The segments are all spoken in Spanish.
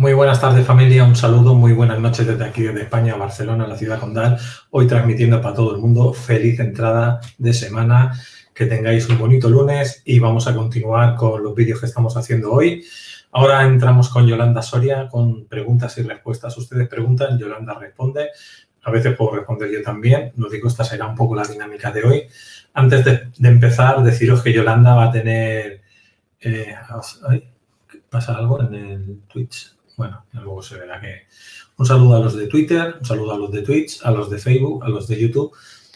Muy buenas tardes, familia. Un saludo, muy buenas noches desde aquí, desde España, Barcelona, la ciudad condal. Hoy transmitiendo para todo el mundo. Feliz entrada de semana. Que tengáis un bonito lunes y vamos a continuar con los vídeos que estamos haciendo hoy. Ahora entramos con Yolanda Soria con preguntas y respuestas. Ustedes preguntan, Yolanda responde. A veces puedo responder yo también. Lo digo, esta será un poco la dinámica de hoy. Antes de empezar, deciros que Yolanda va a tener... ¿Pasa algo en el Twitch? Bueno, luego se verá que... Un saludo a los de Twitter, un saludo a los de Twitch, a los de Facebook, a los de YouTube,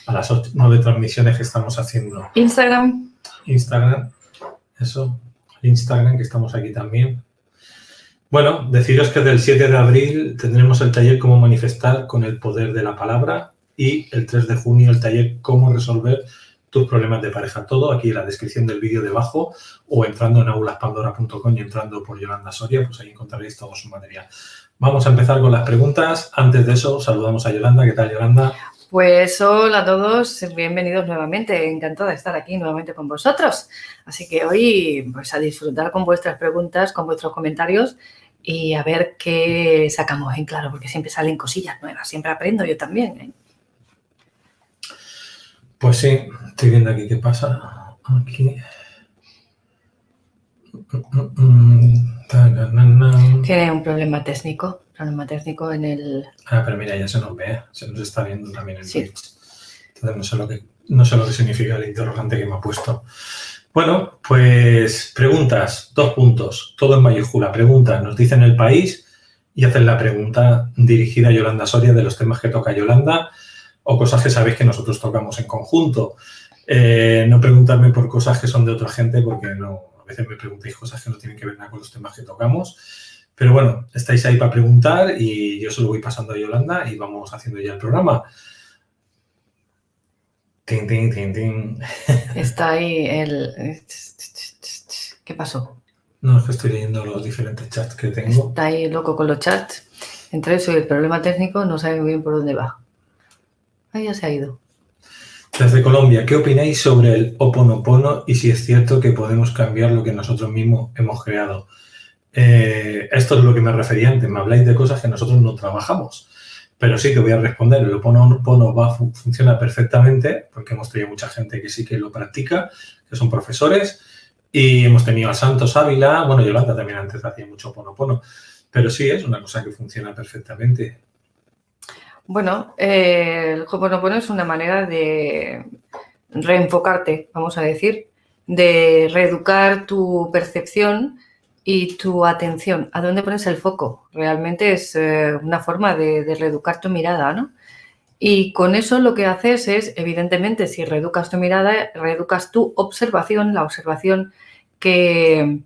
a las 9 transmisiones que estamos haciendo. Instagram, eso, Instagram, que estamos aquí también. Bueno, deciros que del 7 de abril tendremos el taller Cómo manifestar con el poder de la palabra y el 3 de junio el taller Cómo resolver tus problemas de pareja. Todo aquí en la descripción del vídeo debajo o entrando en aulaspandora.com y entrando por Yolanda Soria, pues ahí encontraréis todo su material. Vamos a empezar con las preguntas. Antes de eso, saludamos a Yolanda. ¿Qué tal, Yolanda? Pues hola a todos, bienvenidos nuevamente. Encantada de estar aquí nuevamente con vosotros. Así que hoy, pues a disfrutar con vuestras preguntas, con vuestros comentarios y a ver qué sacamos en claro, porque siempre salen cosillas nuevas, siempre aprendo yo también, ¿eh? Pues sí, estoy viendo aquí qué pasa. Aquí. Tiene un problema técnico en el... Pero mira, ya se nos ve, se nos está viendo también en Twitch. Entonces no sé lo que significa el interrogante que me ha puesto. Bueno, pues preguntas, 2 puntos, todo en mayúscula. Pregunta, nos dicen el país y hacen la pregunta dirigida a Yolanda Soria de los temas que toca Yolanda o cosas que sabéis que nosotros tocamos en conjunto. No preguntarme por cosas que son de otra gente porque no, a veces me preguntéis cosas que no tienen que ver nada con los temas que tocamos. Pero bueno, estáis ahí para preguntar y yo se lo voy pasando a Yolanda y vamos haciendo ya el programa. Tin, tin, tin, tin. Está ahí el... ¿Qué pasó? No, es que estoy leyendo los diferentes chats que tengo. Está ahí loco con los chats. Entre eso y el problema técnico no sabe muy bien por dónde va. Ahí ya se ha ido. Desde Colombia, ¿qué opináis sobre el Ho'oponopono y si es cierto que podemos cambiar lo que nosotros mismos hemos creado? Esto es lo que me refería antes. Me habláis de cosas que nosotros no trabajamos. Pero sí que voy a responder. El Ho'oponopono funciona perfectamente porque hemos tenido mucha gente que sí que lo practica, que son profesores. Y hemos tenido a Santos Ávila. Bueno, Yolanda también antes hacía mucho Ho'oponopono. Pero sí, es una cosa que funciona perfectamente. Bueno, el Ho'oponopono es una manera de reenfocarte, vamos a decir, de reeducar tu percepción y tu atención. ¿A dónde pones el foco? Realmente es una forma de reeducar tu mirada, ¿no? Y con eso lo que haces es, evidentemente, si reeducas tu mirada, reeducas tu observación, la observación que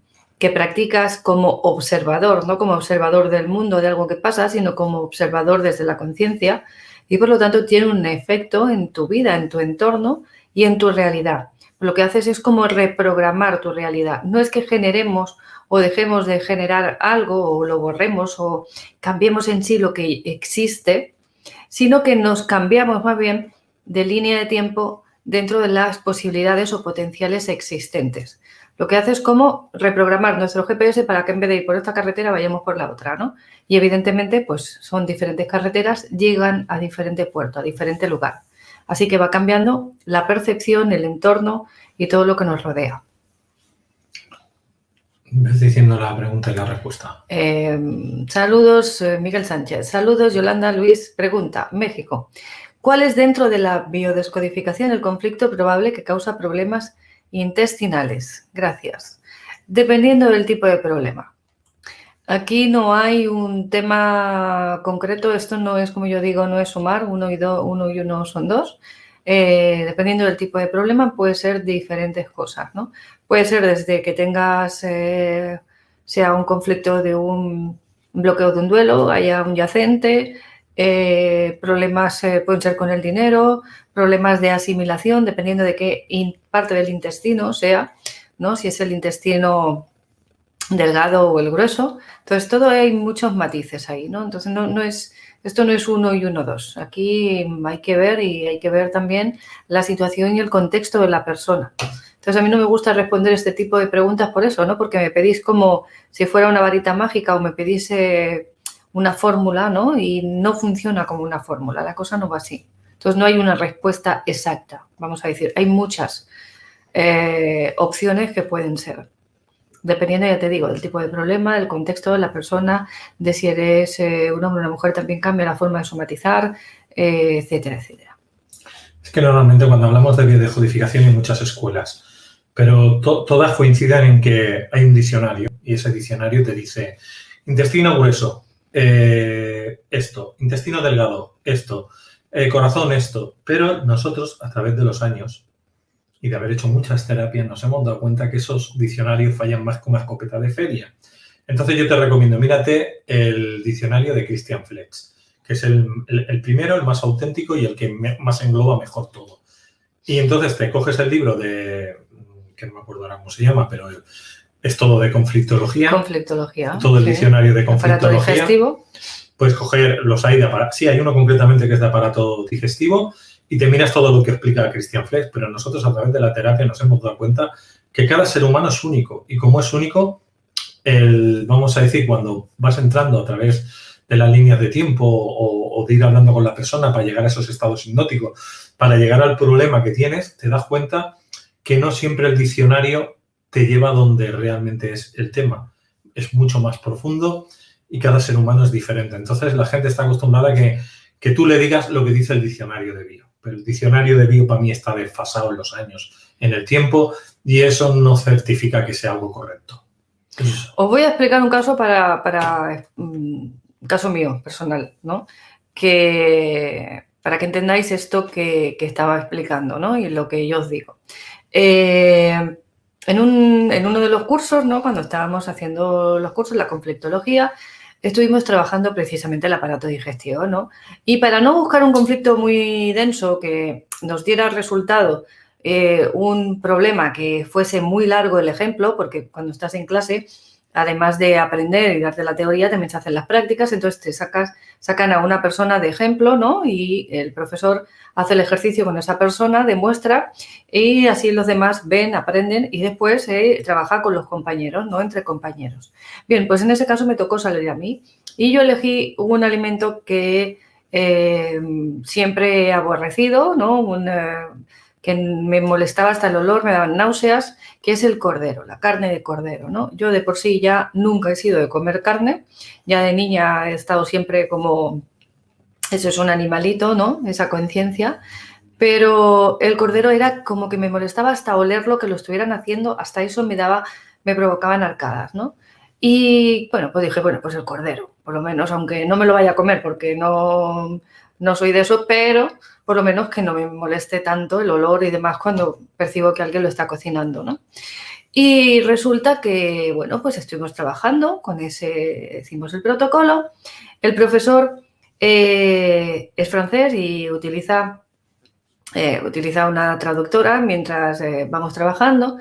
practicas como observador, no como observador del mundo, de algo que pasa, sino como observador desde la conciencia y por lo tanto tiene un efecto en tu vida, en tu entorno y en tu realidad. Lo que haces es como reprogramar tu realidad. No es que generemos o dejemos de generar algo o lo borremos o cambiemos en sí lo que existe, sino que nos cambiamos más bien de línea de tiempo dentro de las posibilidades o potenciales existentes. Lo que hace es como reprogramar nuestro GPS para que en vez de ir por esta carretera vayamos por la otra, ¿no? Y evidentemente, pues son diferentes carreteras, llegan a diferente puerto, a diferente lugar. Así que va cambiando la percepción, el entorno y todo lo que nos rodea. Ves diciendo la pregunta y la respuesta. Saludos, Miguel Sánchez. Saludos, Yolanda Luis. Pregunta, México. ¿Cuál es dentro de la biodescodificación el conflicto probable que causa problemas intestinales? Gracias. Dependiendo del tipo de problema. Aquí no hay un tema concreto. Esto no es, como yo digo, no es sumar. 1 y 1 son 2. Dependiendo del tipo de problema, puede ser diferentes cosas, ¿no? Puede ser desde que tengas, sea un conflicto de un bloqueo de un duelo, haya un yacente, problemas pueden ser con el dinero, problemas de asimilación, dependiendo de qué parte del intestino sea, ¿no? Si es el intestino delgado o el grueso. Entonces, todo hay muchos matices ahí, ¿no? Entonces, esto no es 1 y 1, 2. Aquí hay que ver y hay que ver también la situación y el contexto de la persona. Entonces, Entonces, a mí no me gusta responder este tipo de preguntas por eso, ¿no? Porque me pedís como si fuera una varita mágica o me pedís una fórmula, ¿no? Y no funciona como una fórmula, la cosa no va así. Entonces, no hay una respuesta exacta, vamos a decir. Hay muchas opciones que pueden ser. Dependiendo, ya te digo, del tipo de problema, del contexto de la persona, de si eres un hombre o una mujer, también cambia la forma de somatizar, etcétera, etcétera. Es que normalmente cuando hablamos de biodecodificación hay muchas escuelas, pero todas coinciden en que hay un diccionario y ese diccionario te dice intestino grueso, esto, intestino delgado, esto, corazón, esto. Pero nosotros, a través de los años y de haber hecho muchas terapias, nos hemos dado cuenta que esos diccionarios fallan más que una escopeta de feria. Entonces yo te recomiendo, mírate el diccionario de Christian Flex, que es el primero, el más auténtico y el que más engloba mejor todo. Y entonces te coges el libro que no me acuerdo ahora cómo se llama, pero es todo de conflictología. Conflictología. Todo el diccionario de conflictología. Aparato digestivo. Puedes coger los hay de aparato. Sí, hay uno concretamente que es de aparato digestivo y te miras todo lo que explica Christian Flex, pero nosotros a través de la terapia nos hemos dado cuenta que cada ser humano es único y como es único, vamos a decir, cuando vas entrando a través de las líneas de tiempo o de ir hablando con la persona para llegar a esos estados hipnóticos, para llegar al problema que tienes, te das cuenta que no siempre el diccionario te lleva donde realmente es el tema. Es mucho más profundo y cada ser humano es diferente. Entonces, la gente está acostumbrada a que tú le digas lo que dice el diccionario de bio. Pero el diccionario de bio para mí está desfasado en los años, en el tiempo, y eso no certifica que sea algo correcto. Os voy a explicar un caso para un caso mío, personal, ¿no? Para que entendáis esto que estaba explicando, ¿no? Y lo que yo os digo. En uno de los cursos, ¿no? Cuando estábamos haciendo los cursos, la conflictología, estuvimos trabajando precisamente el aparato digestivo, ¿no? Y para no buscar un conflicto muy denso que nos diera resultado un problema que fuese muy largo el ejemplo, porque cuando estás en clase, además de aprender y darte la teoría, también se hacen las prácticas, entonces te sacan a una persona de ejemplo, ¿no? Y el profesor hace el ejercicio con esa persona, demuestra y así los demás ven, aprenden y después trabaja con los compañeros, ¿no? Entre compañeros. Bien, pues en ese caso me tocó salir a mí y yo elegí un alimento que siempre he aborrecido, ¿no? Que me molestaba hasta el olor, me daban náuseas, que es el cordero, la carne de cordero, ¿no? Yo de por sí ya nunca he sido de comer carne, ya de niña he estado siempre como, eso es un animalito, ¿no? Esa conciencia, pero el cordero era como que me molestaba hasta olerlo, que lo estuvieran haciendo, hasta eso me provocaban arcadas, ¿no? Y bueno, pues dije, bueno, pues el cordero, por lo menos, aunque no me lo vaya a comer porque no soy de eso, pero por lo menos que no me moleste tanto el olor y demás cuando percibo que alguien lo está cocinando, ¿no? Y resulta que, bueno, pues estuvimos trabajando con hicimos el protocolo. El profesor es francés y utiliza una traductora mientras vamos trabajando.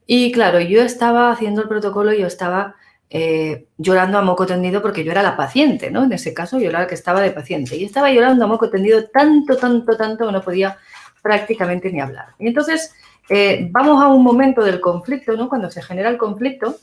Y claro, yo estaba haciendo el protocolo y yo estaba llorando a moco tendido porque yo era la paciente, ¿no? En ese caso yo era la que estaba de paciente. Y estaba llorando a moco tendido tanto que no podía prácticamente ni hablar. Y entonces vamos a un momento del conflicto, ¿no? Cuando se genera el conflicto,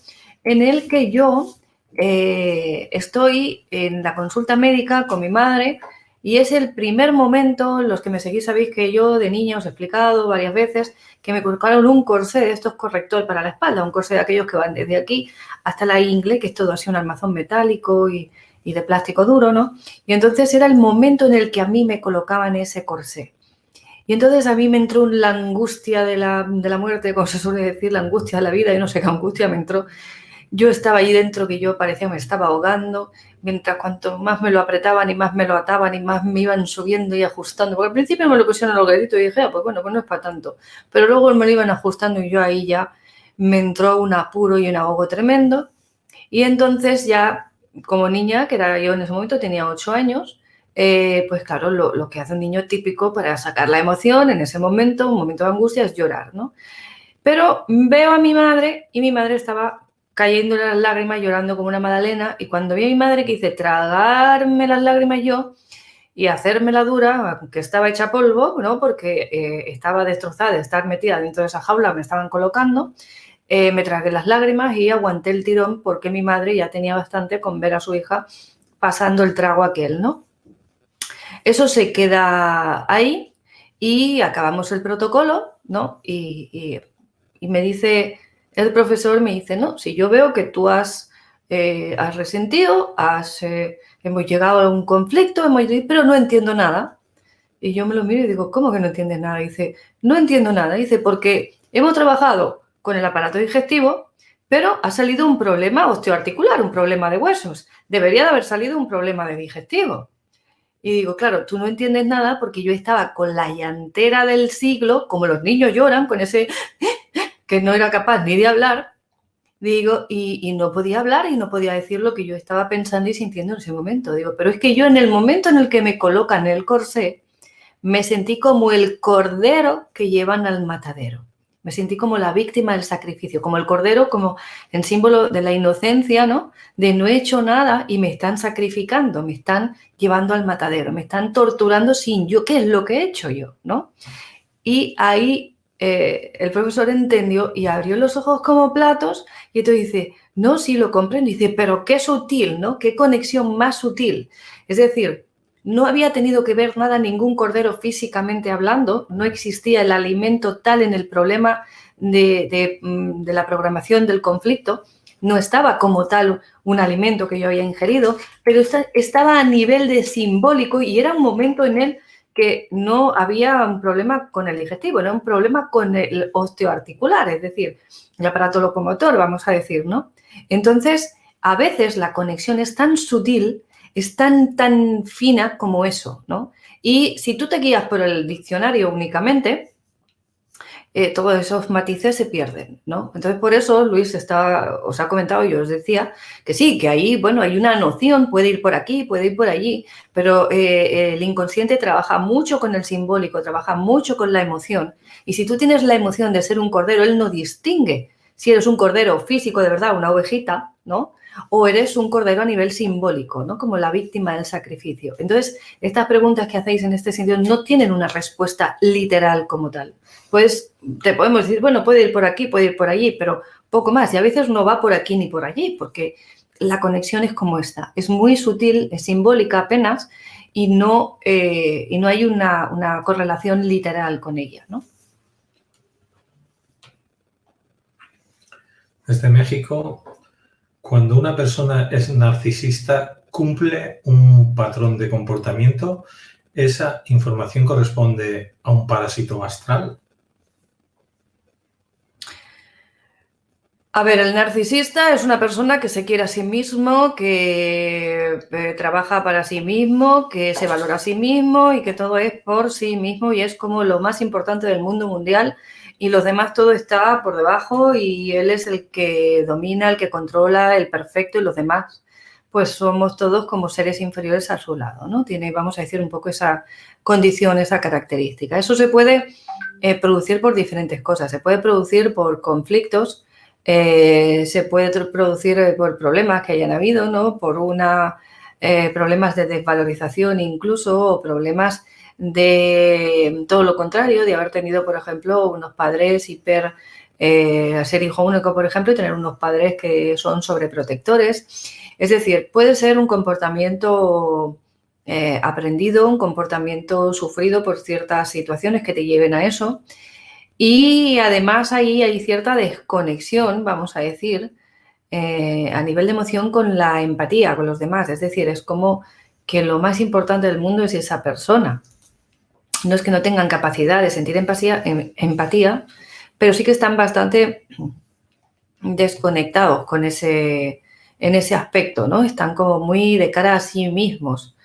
en el que yo estoy en la consulta médica con mi madre y es el primer momento, los que me seguís sabéis que yo de niña os he explicado varias veces que me colocaron un corsé de estos corrector para la espalda, un corsé de aquellos que van desde aquí hasta la ingle, que es todo así un armazón metálico y de plástico duro, ¿no? Y entonces era el momento en el que a mí me colocaban ese corsé. Y entonces a mí me entró la angustia de la muerte, como se suele decir, la angustia de la vida, y no sé qué angustia me entró. Yo estaba ahí dentro que yo parecía me estaba ahogando, mientras cuanto más me lo apretaban y más me lo ataban y más me iban subiendo y ajustando. Porque al principio me lo pusieron en el dedito y dije, pues bueno, pues no es para tanto. Pero luego me lo iban ajustando y yo ahí ya me entró un apuro y un ahogo tremendo. Y entonces ya, como niña, que era yo en ese momento, tenía 8 años, pues claro, lo que hace un niño típico para sacar la emoción en ese momento, un momento de angustia, es llorar, ¿no? Pero veo a mi madre y mi madre estaba cayendo las lágrimas, llorando como una magdalena, y cuando vi a mi madre quise tragarme las lágrimas yo, y hacerme la dura, que estaba hecha polvo, ¿no? Porque estaba destrozada de estar metida dentro de esa jaula, me estaban colocando. Me tragué las lágrimas y aguanté el tirón porque mi madre ya tenía bastante con ver a su hija pasando el trago aquel, ¿no? Eso se queda ahí y acabamos el protocolo, ¿no? Y me dice, el profesor me dice, no, si yo veo que tú has resentido, hemos llegado a un conflicto, pero no entiendo nada. Y yo me lo miro y digo, ¿cómo que no entiendes nada? Y dice, no entiendo nada. Dice, porque hemos trabajado con el aparato digestivo, pero ha salido un problema osteoarticular, un problema de huesos. Debería de haber salido un problema de digestivo. Y digo, claro, tú no entiendes nada porque yo estaba con la llantera del siglo, como los niños lloran, con ese que no era capaz ni de hablar, digo, y no podía hablar y no podía decir lo que yo estaba pensando y sintiendo en ese momento. Digo, pero es que yo en el momento en el que me colocan el corsé, me sentí como el cordero que llevan al matadero. Me sentí como la víctima del sacrificio, como el cordero, como en símbolo de la inocencia, ¿no? De no he hecho nada y me están sacrificando, me están llevando al matadero, me están torturando sin yo, ¿qué es lo que he hecho yo, no? Y ahí el profesor entendió y abrió los ojos como platos y entonces dice, no, sí lo comprendo, y dice, pero qué sutil, ¿no? Qué conexión más sutil. Es decir, no había tenido que ver nada ningún cordero físicamente hablando, no existía el alimento tal en el problema de la programación del conflicto, no estaba como tal un alimento que yo había ingerido, pero estaba a nivel de simbólico y era un momento en él que no había un problema con el digestivo, era un problema con el osteoarticular, es decir, el aparato locomotor, vamos a decir, ¿no? Entonces, a veces la conexión es tan sutil, es tan fina como eso, ¿no? Y si tú te guías por el diccionario únicamente, todos esos matices se pierden, ¿no? Entonces, por eso, Luis os ha comentado, yo os decía, que sí, que ahí, bueno, hay una noción, puede ir por aquí, puede ir por allí, pero el inconsciente trabaja mucho con el simbólico, trabaja mucho con la emoción. Y si tú tienes la emoción de ser un cordero, él no distingue si eres un cordero físico de verdad, una ovejita, ¿no? O eres un cordero a nivel simbólico, ¿no? Como la víctima del sacrificio. Entonces, estas preguntas que hacéis en este sentido no tienen una respuesta literal como tal. Pues te podemos decir, bueno, puede ir por aquí, puede ir por allí, pero poco más. Y a veces no va por aquí ni por allí, porque la conexión es como esta. Es muy sutil, es simbólica apenas y no hay una correlación literal con ella, ¿no? Desde México, cuando una persona es narcisista, cumple un patrón de comportamiento, ¿esa información corresponde a un parásito astral? A ver, el narcisista es una persona que se quiere a sí mismo, que trabaja para sí mismo, que se valora a sí mismo y que todo es por sí mismo y es como lo más importante del mundo mundial y los demás todo está por debajo y él es el que domina, el que controla, el perfecto y los demás pues somos todos como seres inferiores a su lado, ¿no? Tiene, vamos a decir, un poco esa condición, esa característica. Eso se puede producir por diferentes cosas. Se puede producir por conflictos, se puede producir por problemas que hayan habido, ¿no? Por problemas de desvalorización incluso, o problemas de todo lo contrario, de haber tenido, por ejemplo, unos padres ser hijo único, por ejemplo, y tener unos padres que son sobreprotectores. Es decir, puede ser un comportamiento aprendido, un comportamiento sufrido por ciertas situaciones que te lleven a eso. Y además ahí hay cierta desconexión, vamos a decir, a nivel de emoción con la empatía con los demás. Es decir, es como que lo más importante del mundo es esa persona. No es que no tengan capacidad de sentir empatía, pero sí que están bastante desconectados en ese aspecto, ¿no? Están como muy de cara a sí mismos.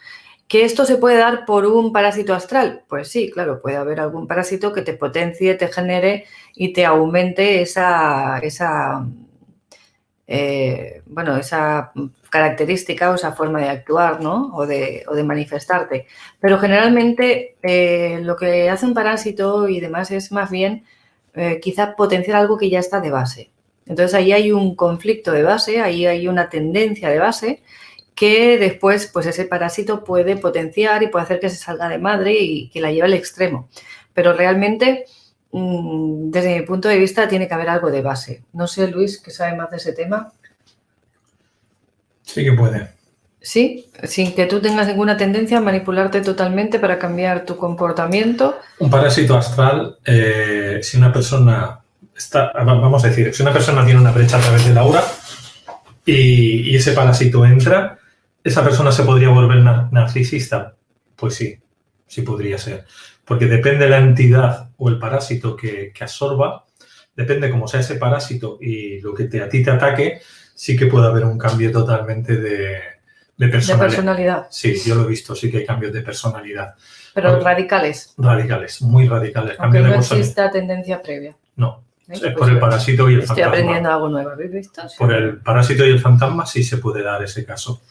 ¿Que esto se puede dar por un parásito astral? Pues sí, claro, puede haber algún parásito que te potencie, te genere y te aumente esa característica o esa forma de actuar, ¿no? O de manifestarte. Pero generalmente lo que hace un parásito y demás es más bien quizá potenciar algo que ya está de base. Entonces ahí hay un conflicto de base, ahí hay una tendencia de base que después pues ese parásito puede potenciar y puede hacer que se salga de madre y que la lleve al extremo. Pero realmente, desde mi punto de vista, tiene que haber algo de base. No sé, Luis, ¿qué sabe más de ese tema? Sí que puede. Sí, sin que tú tengas ninguna tendencia a manipularte totalmente para cambiar tu comportamiento. Un parásito astral, si una persona está, vamos a decir, si una persona tiene una brecha a través del aura y ese parásito entra, ¿esa persona se podría volver narcisista? Pues sí, sí podría ser. Porque depende de la entidad o el parásito que absorba, depende cómo sea ese parásito y lo que a ti te ataque, sí que puede haber un cambio totalmente de personalidad. Sí, yo lo he visto, sí que hay cambios de personalidad. Pero radicales. Radicales, muy radicales. Aunque no exista tendencia previa. No, es por el parásito y el fantasma. Estoy aprendiendo algo nuevo, ¿habéis visto? Por el parásito y el fantasma sí se puede dar ese caso.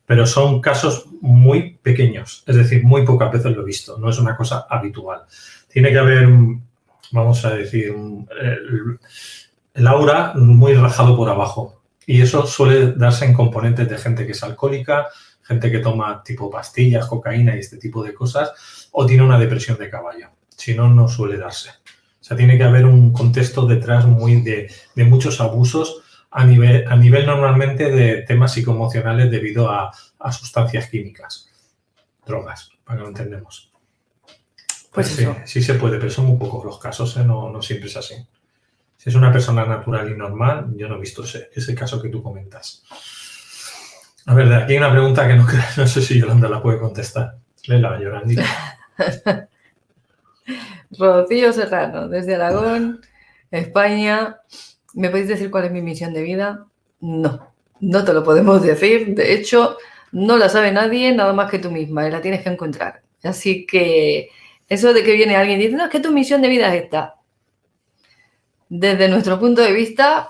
Pero son casos muy pequeños, es decir, muy pocas veces lo he visto, no es una cosa habitual. Tiene que haber, vamos a decir, el aura muy rajado por abajo. Y eso suele darse en componentes de gente que es alcohólica, gente que toma tipo pastillas, cocaína y este tipo de cosas, o tiene una depresión de caballo. Si no, no suele darse. O sea, tiene que haber un contexto detrás muy de muchos abusos a nivel normalmente de temas psicoemocionales debido a sustancias químicas, drogas, para que lo entendamos. Pues sí, sí se puede, pero son muy pocos los casos, no siempre es así. Si es una persona natural y normal, yo no he visto ese caso que tú comentas. A ver, de aquí hay una pregunta que no sé si Yolanda la puede contestar. Léela, Yolanda. Rocío Serrano, desde Aragón, España. ¿Me podéis decir cuál es mi misión de vida? No, no te lo podemos decir. De hecho, no la sabe nadie, nada más que tú misma, y la tienes que encontrar. Así que eso de que viene alguien y dice, no, es que tu misión de vida es esta. Desde nuestro punto de vista,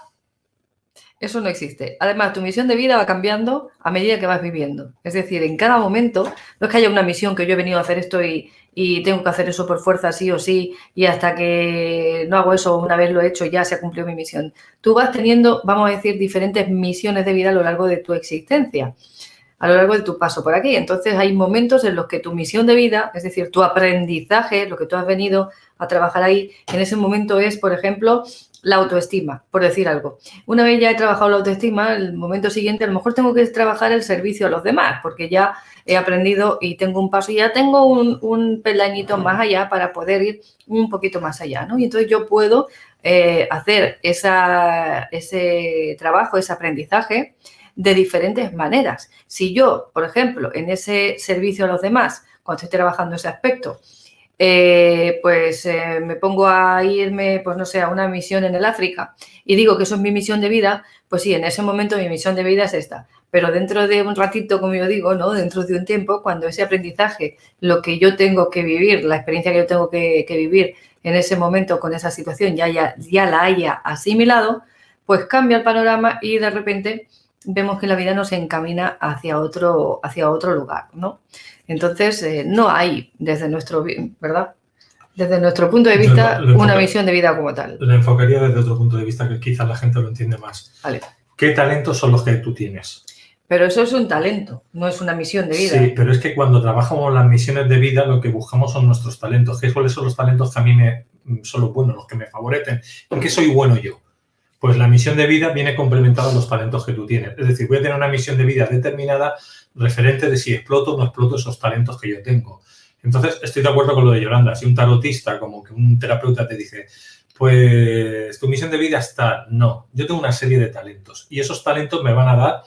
eso no existe. Además, tu misión de vida va cambiando a medida que vas viviendo. Es decir, en cada momento, no es que haya una misión que yo he venido a hacer esto y tengo que hacer eso por fuerza sí o sí, y hasta que no hago eso, una vez lo he hecho, ya se ha cumplido mi misión. Tú vas teniendo, vamos a decir, diferentes misiones de vida a lo largo de tu existencia, a lo largo de tu paso por aquí. Entonces, hay momentos en los que tu misión de vida, es decir, tu aprendizaje, lo que tú has venido a trabajar ahí, en ese momento es, por ejemplo, la autoestima, por decir algo. Una vez ya he trabajado la autoestima, el momento siguiente a lo mejor tengo que trabajar el servicio a los demás, porque ya he aprendido y tengo un paso y ya tengo un peldañito más allá para poder ir un poquito más allá, ¿no? Y entonces yo puedo hacer ese trabajo, ese aprendizaje de diferentes maneras. Si yo, por ejemplo, en ese servicio a los demás, cuando estoy trabajando ese aspecto, me pongo a irme, pues no sé, a una misión en el África y digo que eso es mi misión de vida, pues sí, en ese momento mi misión de vida es esta. Pero dentro de un ratito, como yo digo, ¿no? Dentro de un tiempo, cuando ese aprendizaje, lo que yo tengo que vivir, la experiencia que yo tengo que vivir en ese momento con esa situación ya la haya asimilado, pues cambia el panorama y de repente vemos que la vida nos encamina hacia otro lugar, ¿no? Entonces, no hay, desde nuestro punto de vista, una misión de vida como tal. Lo enfocaría desde otro punto de vista que quizás la gente lo entiende más. Vale. ¿Qué talentos son los que tú tienes? Pero eso es un talento, no es una misión de vida. Sí, pero es que cuando trabajamos las misiones de vida, lo que buscamos son nuestros talentos. ¿Cuáles son los talentos que a mí son los buenos, los que me favorecen? ¿En qué soy bueno yo? Pues la misión de vida viene complementada a los talentos que tú tienes. Es decir, voy a tener una misión de vida determinada referente de si exploto o no exploto esos talentos que yo tengo. Entonces, estoy de acuerdo con lo de Yolanda. Si un tarotista, como que un terapeuta te dice, pues tu misión de vida es tal. No, yo tengo una serie de talentos y esos talentos me van a dar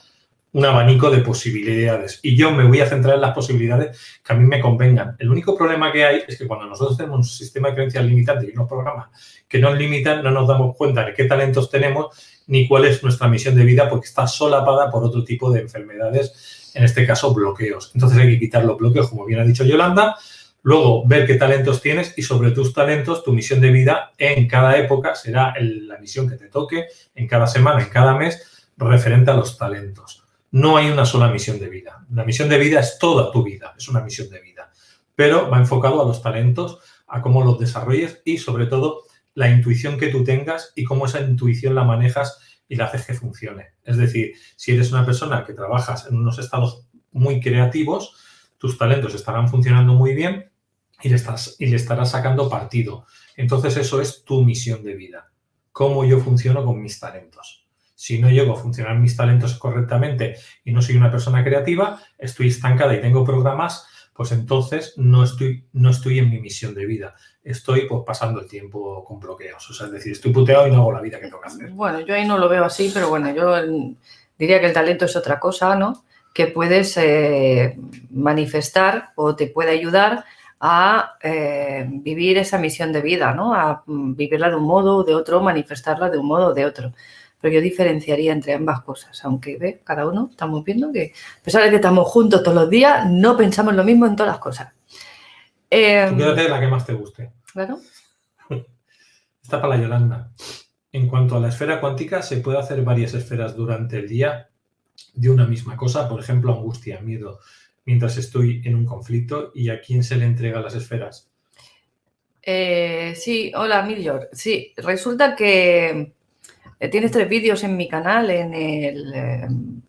un abanico de posibilidades y yo me voy a centrar en las posibilidades que a mí me convengan. El único problema que hay es que cuando nosotros tenemos un sistema de creencias limitante y unos programas que nos limitan, no nos damos cuenta de qué talentos tenemos ni cuál es nuestra misión de vida porque está solapada por otro tipo de enfermedades, en este caso bloqueos. Entonces hay que quitar los bloqueos, como bien ha dicho Yolanda, luego ver qué talentos tienes y sobre tus talentos, tu misión de vida en cada época será la misión que te toque, en cada semana, en cada mes, referente a los talentos. No hay una sola misión de vida. La misión de vida es toda tu vida, es una misión de vida. Pero va enfocado a los talentos, a cómo los desarrolles y, sobre todo, la intuición que tú tengas y cómo esa intuición la manejas y la haces que funcione. Es decir, si eres una persona que trabajas en unos estados muy creativos, tus talentos estarán funcionando muy bien y le estarás sacando partido. Entonces, eso es tu misión de vida. ¿Cómo yo funciono con mis talentos? Si no llego a funcionar mis talentos correctamente y no soy una persona creativa, estoy estancada y tengo programas, pues entonces no estoy en mi misión de vida. Estoy pues pasando el tiempo con bloqueos. O sea, es decir, estoy puteado y no hago la vida que tengo que hacer. Bueno, yo ahí no lo veo así, pero bueno, yo diría que el talento es otra cosa, ¿no? Que puedes manifestar o te puede ayudar a vivir esa misión de vida, ¿no? A vivirla de un modo o de otro, manifestarla de un modo o de otro. Pero yo diferenciaría entre ambas cosas, aunque ve, cada uno estamos viendo que, a pesar de que estamos juntos todos los días, no pensamos lo mismo en todas las cosas. Tú quédate la que más te guste. Claro. Está para la Yolanda. En cuanto a la esfera cuántica, se puede hacer varias esferas durante el día de una misma cosa, por ejemplo, angustia, miedo, mientras estoy en un conflicto. ¿Y a quién se le entregan las esferas? Sí, hola, Milior. Sí, resulta que tienes 3 vídeos en mi canal en el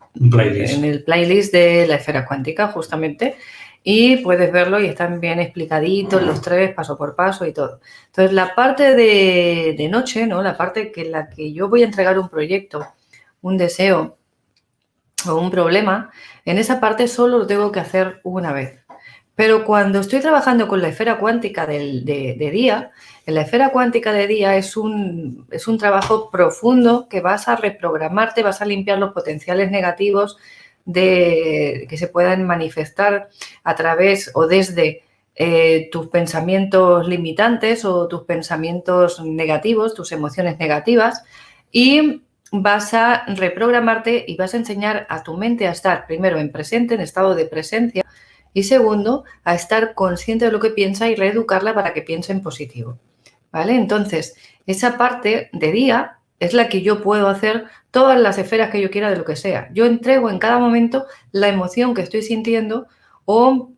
playlist de la esfera cuántica, justamente, y puedes verlo y están bien explicaditos los 3 paso por paso y todo. Entonces, la parte de noche, ¿no? La parte en la que yo voy a entregar un proyecto, un deseo o un problema, en esa parte solo lo tengo que hacer una vez. Pero cuando estoy trabajando con la esfera cuántica de día, en la esfera cuántica de día es un trabajo profundo que vas a reprogramarte, vas a limpiar los potenciales negativos que se puedan manifestar a través o desde tus pensamientos limitantes o tus pensamientos negativos, tus emociones negativas, y vas a reprogramarte y vas a enseñar a tu mente a estar primero en presente, en estado de presencia, y segundo, a estar consciente de lo que piensa y reeducarla para que piense en positivo, ¿vale? Entonces, esa parte de día es la que yo puedo hacer todas las esferas que yo quiera de lo que sea. Yo entrego en cada momento la emoción que estoy sintiendo o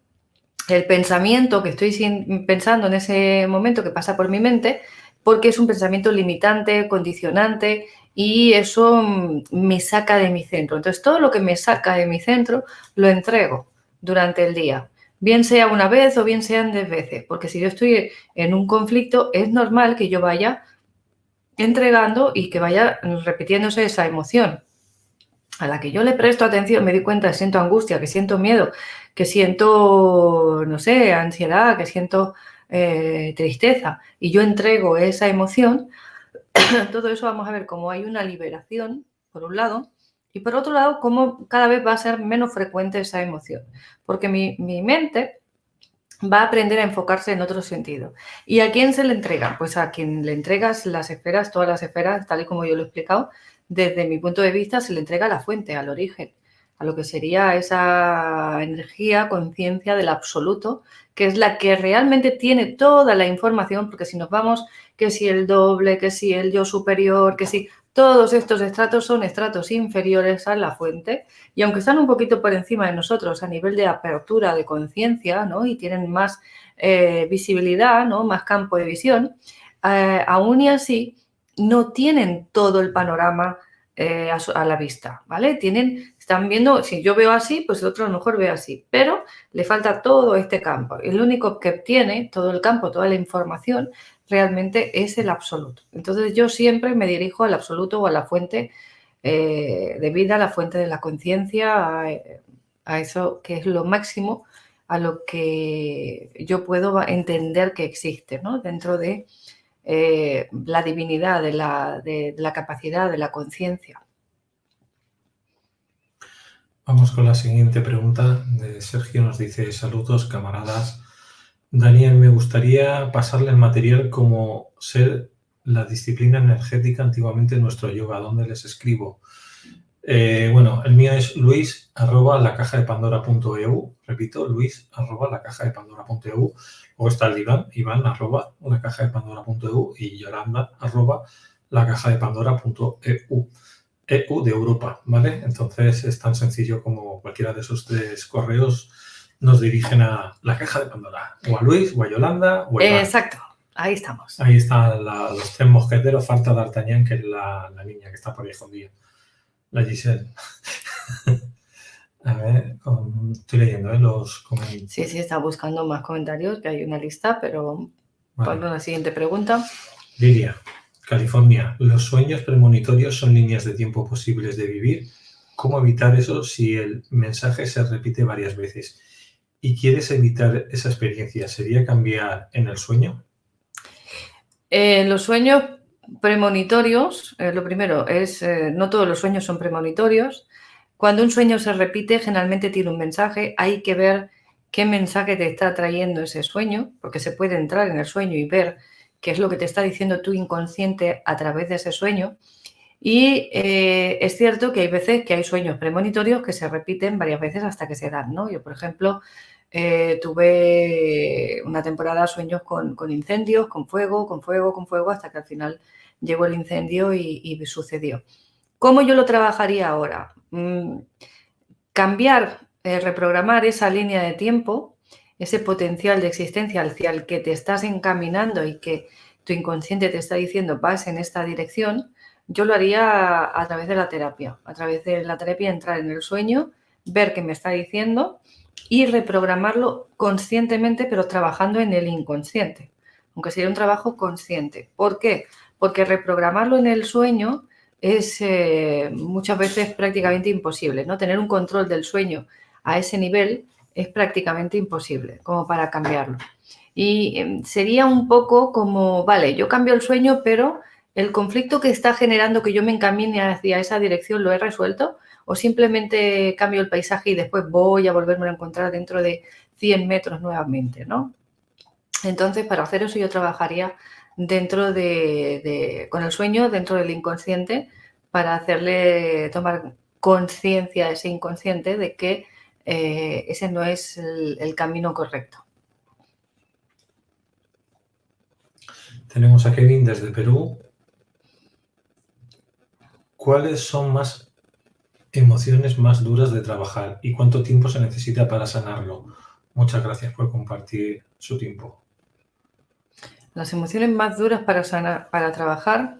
el pensamiento que estoy pensando en ese momento que pasa por mi mente, porque es un pensamiento limitante, condicionante, y eso me saca de mi centro. Entonces, todo lo que me saca de mi centro lo entrego durante el día, bien sea una vez o bien sean 10 veces, porque si yo estoy en un conflicto, es normal que yo vaya entregando y que vaya repitiéndose esa emoción. A la que yo le presto atención, me doy cuenta que siento angustia, que siento miedo, que siento, no sé, ansiedad, que siento tristeza, y yo entrego esa emoción, todo eso vamos a ver cómo hay una liberación, por un lado, y por otro lado, cómo cada vez va a ser menos frecuente esa emoción, porque mi mente va a aprender a enfocarse en otro sentido. ¿Y a quién se le entrega? Pues a quien le entregas las esferas, todas las esferas, tal y como yo lo he explicado, desde mi punto de vista se le entrega a la fuente, al origen, a lo que sería esa energía, conciencia del absoluto, que es la que realmente tiene toda la información, porque si nos vamos, que si el doble, que si el yo superior, que si todos estos estratos son estratos inferiores a la fuente, y aunque están un poquito por encima de nosotros a nivel de apertura de conciencia, ¿no? Y tienen más visibilidad, ¿no? Más campo de visión, aún y así no tienen todo el panorama a la vista, ¿vale? Están viendo, si yo veo así, pues el otro a lo mejor ve así, pero le falta todo este campo. El único que obtiene todo el campo, toda la información, realmente es el absoluto. Entonces yo siempre me dirijo al absoluto o a la fuente de vida, a la fuente de la conciencia, a eso que es lo máximo a lo que yo puedo entender que existe, ¿no? Dentro de la divinidad, de la capacidad, de la conciencia. Vamos con la siguiente pregunta de Sergio. Nos dice: saludos, camaradas. Daniel, me gustaría pasarle el material como ser la disciplina energética antiguamente en nuestro yoga. ¿Dónde les escribo? Bueno, el mío es luis@lacajadepandora.eu. Repito, luis@lacajadepandora.eu. Luego está el Iván@lacajadepandora.eu y Yolanda@lacajadepandora.eu. EU de Europa, ¿vale? Entonces es tan sencillo como cualquiera de esos 3 correos nos dirigen a la caja de Pandora, o a Luis, o a Yolanda, o a Iván. Exacto. Ahí estamos. Ahí están los tres mosqueteros, falta D'Artagnan, que es la niña que está por ahí escondida. La Giselle. A ver, estoy leyendo los comentarios. Sí, está buscando más comentarios, que hay una lista, pero Vale. ponle una siguiente pregunta. Lidia, California. ¿Los sueños premonitorios son líneas de tiempo posibles de vivir? ¿Cómo evitar eso si el mensaje se repite varias veces? ¿Y quieres evitar esa experiencia? ¿Sería cambiar en el sueño? Los sueños premonitorios, lo primero es, no todos los sueños son premonitorios. Cuando un sueño se repite, generalmente tiene un mensaje. Hay que ver qué mensaje te está trayendo ese sueño, porque se puede entrar en el sueño y ver qué es lo que te está diciendo tu inconsciente a través de ese sueño. Y es cierto que hay veces que hay sueños premonitorios que se repiten varias veces hasta que se dan, ¿no? Yo, por ejemplo, tuve una temporada sueños con incendios, con fuego, hasta que al final llegó el incendio y sucedió. ¿Cómo yo lo trabajaría ahora? Cambiar, reprogramar esa línea de tiempo, ese potencial de existencia hacia el que te estás encaminando y que tu inconsciente te está diciendo vas en esta dirección, yo lo haría a través de la terapia. A través de la terapia entrar en el sueño, ver qué me está diciendo y reprogramarlo conscientemente, pero trabajando en el inconsciente, aunque sería un trabajo consciente. ¿Por qué? Porque reprogramarlo en el sueño es muchas veces prácticamente imposible, ¿no? Tener un control del sueño a ese nivel es prácticamente imposible, como para cambiarlo. Y sería un poco como, vale, yo cambio el sueño, pero el conflicto que está generando que yo me encamine hacia esa dirección, ¿lo he resuelto? ¿O simplemente cambio el paisaje y después voy a volverme a encontrar dentro de 100 metros nuevamente, ¿no? Entonces, para hacer eso yo trabajaría dentro con el sueño, dentro del inconsciente, para hacerle tomar conciencia a ese inconsciente de que ese no es el camino correcto. Tenemos a Kevin desde Perú. ¿Cuáles son más emociones más duras de trabajar y cuánto tiempo se necesita para sanarlo? Muchas gracias por compartir su tiempo. Las emociones más duras para trabajar,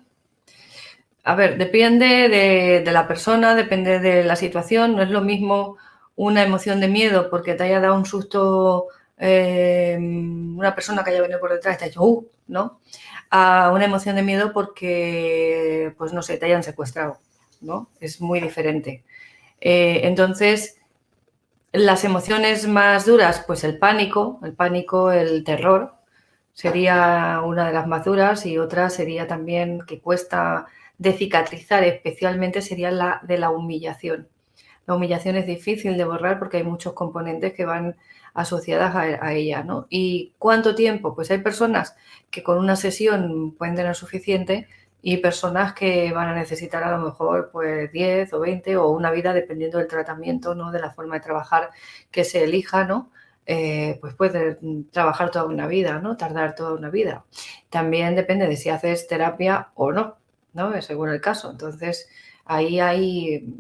a ver, depende de la persona, depende de la situación. No es lo mismo una emoción de miedo porque te haya dado un susto una persona que haya venido por detrás y te haya dicho, ¿no? A una emoción de miedo porque, pues no sé, te hayan secuestrado, ¿no? Es muy diferente. Entonces, las emociones más duras, pues el pánico, el terror, sería una de las más duras y otra sería también que cuesta de cicatrizar, especialmente sería la de la humillación. La humillación es difícil de borrar porque hay muchos componentes que van asociadas a ella, ¿no? ¿Y cuánto tiempo? Pues hay personas que con una sesión pueden tener suficiente y personas que van a necesitar a lo mejor pues 10 o 20 o una vida dependiendo del tratamiento, ¿no? De la forma de trabajar que se elija, ¿no? Pues puede trabajar toda una vida, ¿no? Tardar toda una vida. También depende de si haces terapia o no, ¿no? Según el caso. Entonces, ahí hay,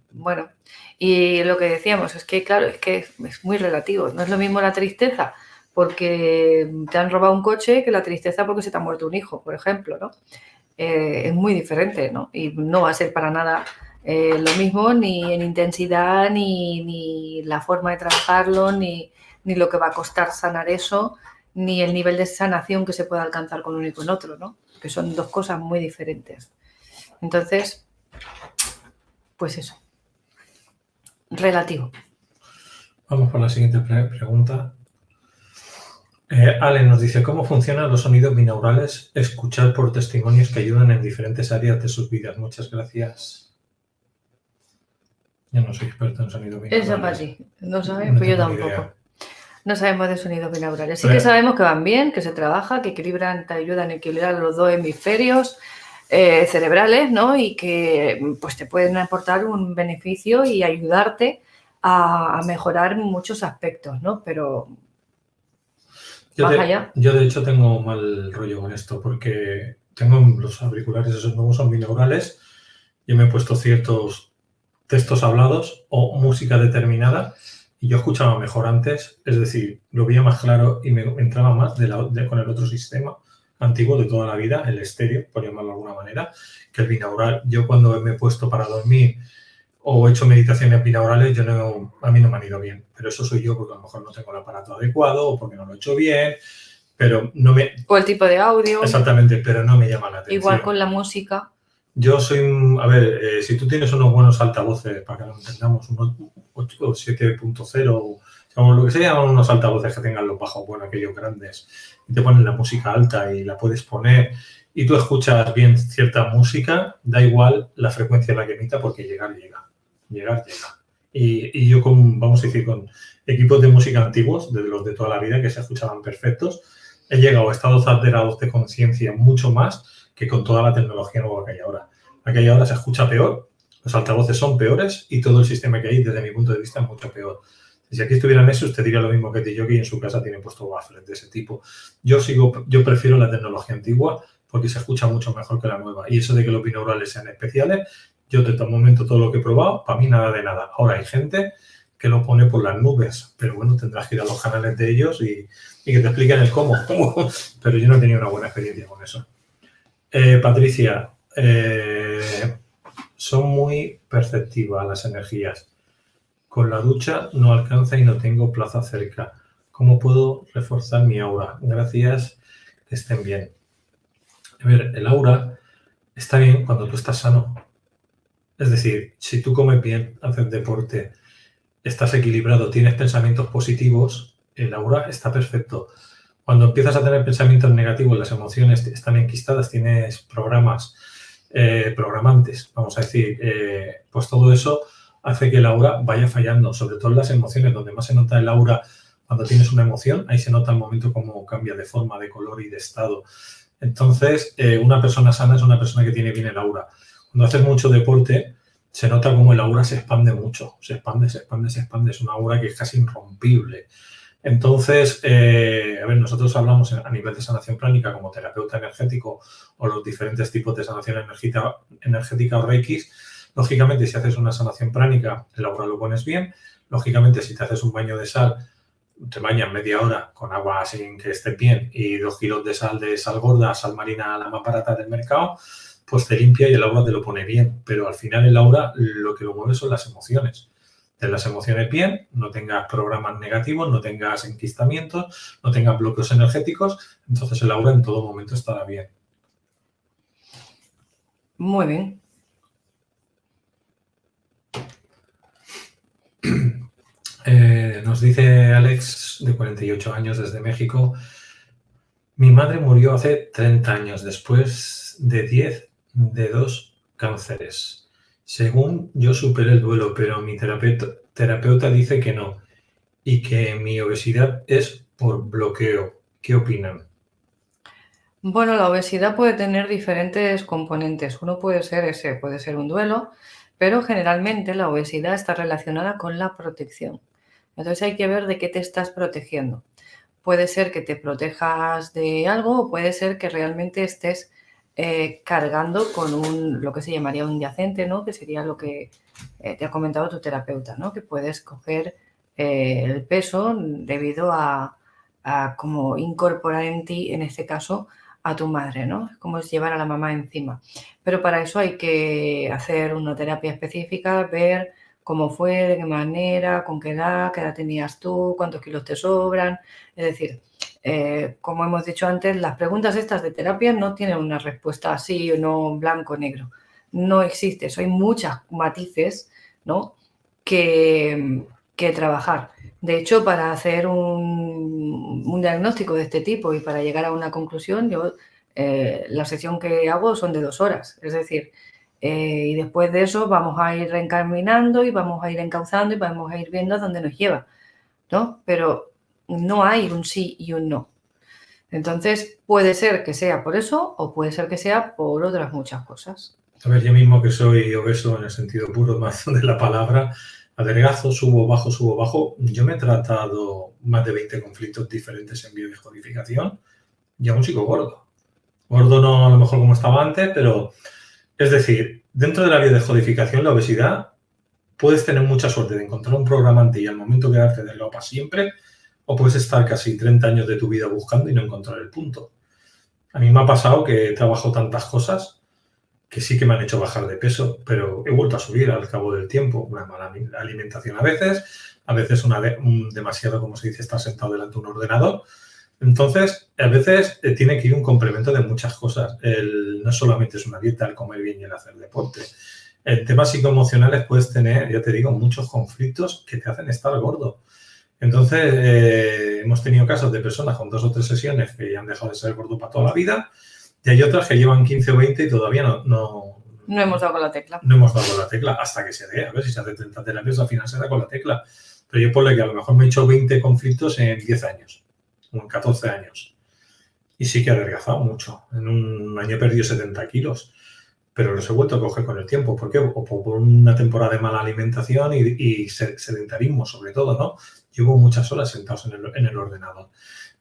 bueno, y lo que decíamos es que, claro, es que es muy relativo. No es lo mismo la tristeza porque te han robado un coche que la tristeza porque se te ha muerto un hijo, por ejemplo, ¿no? Es muy diferente, ¿no? Y no va a ser para nada lo mismo ni en intensidad, ni la forma de trabajarlo, ni lo que va a costar sanar eso, ni el nivel de sanación que se puede alcanzar con uno y con otro, ¿no? Que son dos cosas muy diferentes. Entonces, pues eso. Relativo. Vamos por la siguiente pregunta. Ale nos dice, ¿cómo funcionan los sonidos binaurales? Escuchar por testimonios que ayudan en diferentes áreas de sus vidas. Muchas gracias. Yo no soy experto en sonidos binaurales. Eso para ti. No sabes, pues yo tampoco. No sabemos de sonidos binaurales. Sí que sabemos que van bien, que se trabaja, que equilibran, te ayudan a equilibrar los dos hemisferios cerebrales, ¿no? Y que pues te pueden aportar un beneficio y ayudarte a mejorar muchos aspectos, ¿no? Pero yo de hecho tengo mal rollo con esto porque tengo los auriculares, esos nuevos son binaurales. Yo me he puesto ciertos textos hablados o música determinada y yo escuchaba mejor antes, es decir, lo veía más claro y me entraba más con el otro sistema antiguo de toda la vida, el estéreo, por llamarlo de alguna manera, que el binaural. Yo cuando me he puesto para dormir o he hecho meditaciones binaurales, a mí no me han ido bien, pero eso soy yo porque a lo mejor no tengo el aparato adecuado o porque no lo he hecho bien, pero no me... O el tipo de audio. Exactamente, pero no me llama la atención. Igual con la música. Yo soy a ver, si tú tienes unos buenos altavoces, para que lo entendamos, unos 8 o 7.0, lo que se llaman unos altavoces que tengan los bajos, bueno, aquellos grandes, y te ponen la música alta y la puedes poner, y tú escuchas bien cierta música, da igual la frecuencia a la que emita, porque llegar llega. Y yo vamos a decir, con equipos de música antiguos, de los de toda la vida, que se escuchaban perfectos, he llegado a estados alterados de conciencia mucho más que con toda la tecnología nueva que hay ahora. Aquella ahora se escucha peor, los altavoces son peores y todo el sistema que hay, desde mi punto de vista, es mucho peor. Si aquí estuvieran eso, usted diría lo mismo que Jockey, en su casa tiene puesto waffles de ese tipo. Yo prefiero la tecnología antigua porque se escucha mucho mejor que la nueva. Y eso de que los binaurales sean especiales, yo de todo momento todo lo que he probado, para mí nada de nada. Ahora hay gente que lo pone por las nubes, pero bueno, tendrás que ir a los canales de ellos y que te expliquen el cómo. Pero yo no he tenido una buena experiencia con eso. Patricia, son muy perceptivas las energías. Con la ducha no alcanza y no tengo plaza cerca. ¿Cómo puedo reforzar mi aura? Gracias, que estén bien. A ver, el aura está bien cuando tú estás sano. Es decir, si tú comes bien, haces deporte, estás equilibrado, tienes pensamientos positivos, el aura está perfecto. Cuando empiezas a tener pensamientos negativos, las emociones están enquistadas, tienes programantes, vamos a decir, pues todo eso hace que el aura vaya fallando, sobre todo en las emociones, donde más se nota el aura cuando tienes una emoción, ahí se nota el momento cómo cambia de forma, de color y de estado. Entonces, una persona sana es una persona que tiene bien el aura. Cuando haces mucho deporte, se nota como el aura se expande mucho, se expande, es una aura que es casi irrompible. Entonces, a ver, nosotros hablamos a nivel de sanación pránica como terapeuta energético o los diferentes tipos de sanación energética o reikis. Lógicamente, si haces una sanación pránica, el aura lo pones bien. Lógicamente, si te haces un baño de sal, te bañas media hora con agua sin que esté bien y 2 kilos de sal gorda, sal marina, la más barata del mercado, pues te limpia y el aura te lo pone bien. Pero al final el aura lo que lo mueve son las emociones. Ten las emociones bien, no tengas programas negativos, no tengas enquistamientos, no tengas bloqueos energéticos, entonces el aura en todo momento estará bien. Muy bien. Nos dice Alex, de 48 años, desde México. Mi madre murió hace 30 años, después de 10 de 2 cánceres. Según yo superé el duelo, pero mi terapeuta dice que no y que mi obesidad es por bloqueo. ¿Qué opinan? Bueno, la obesidad puede tener diferentes componentes. Uno puede ser un duelo, pero generalmente la obesidad está relacionada con la protección. Entonces hay que ver de qué te estás protegiendo. Puede ser que te protejas de algo o puede ser que realmente estés cargando con lo que se llamaría un yacente, ¿no? Que sería lo que te ha comentado tu terapeuta, ¿no? Que puedes coger el peso debido a como incorporar en ti, en este caso, a tu madre, ¿no? Es como es llevar a la mamá encima. Pero para eso hay que hacer una terapia específica, ver cómo fue, de qué manera, con qué edad tenías tú, cuántos kilos te sobran. Es decir, como hemos dicho antes, las preguntas estas de terapia no tienen una respuesta así o no blanco o negro. No existe eso. Hay muchos matices, ¿no? que trabajar. De hecho, para hacer un diagnóstico de este tipo y para llegar a una conclusión, yo la sesión que hago son de 2 horas. Es decir, y después de eso vamos a ir reencaminando y vamos a ir encauzando y vamos a ir viendo a dónde nos lleva, ¿no? Pero no hay un sí y un no. Entonces, puede ser que sea por eso o puede ser que sea por otras muchas cosas. A ver, yo mismo que soy obeso en el sentido puro más de la palabra, adelgazo, subo, bajo. Yo me he tratado más de 20 conflictos diferentes en biodescodificación y aún sigo gordo. Gordo no a lo mejor como estaba antes, pero es decir, dentro de la biodescodificación la obesidad puedes tener mucha suerte de encontrar un programante y al momento quedarte de lado para siempre, o puedes estar casi 30 años de tu vida buscando y no encontrar el punto. A mí me ha pasado que he trabajado tantas cosas que sí que me han hecho bajar de peso, pero he vuelto a subir al cabo del tiempo. Una mala alimentación a veces demasiado, como se dice, estar sentado delante de un ordenador. Entonces, a veces tiene que ir un complemento de muchas cosas. No solamente es una dieta, el comer bien y el hacer deporte. En temas psicoemocionales puedes tener, ya te digo, muchos conflictos que te hacen estar gordo. Entonces, hemos tenido casos de personas con 2 o 3 sesiones que ya han dejado de ser gordo para toda la vida, y hay otras que llevan 15 o 20 y todavía no hemos dado con la tecla. No hemos dado con la tecla hasta que se dé. A ver, si se hace 30 terapias, al final se da con la tecla. Pero yo ponle que a lo mejor me he hecho 20 conflictos en 10 años o en 14 años. Y sí que he adelgazado mucho. En un año he perdido 70 kilos. Pero los he vuelto a coger con el tiempo. ¿Por qué? O por una temporada de mala alimentación y sedentarismo, sobre todo, ¿no? Llevo muchas horas sentados en el ordenador.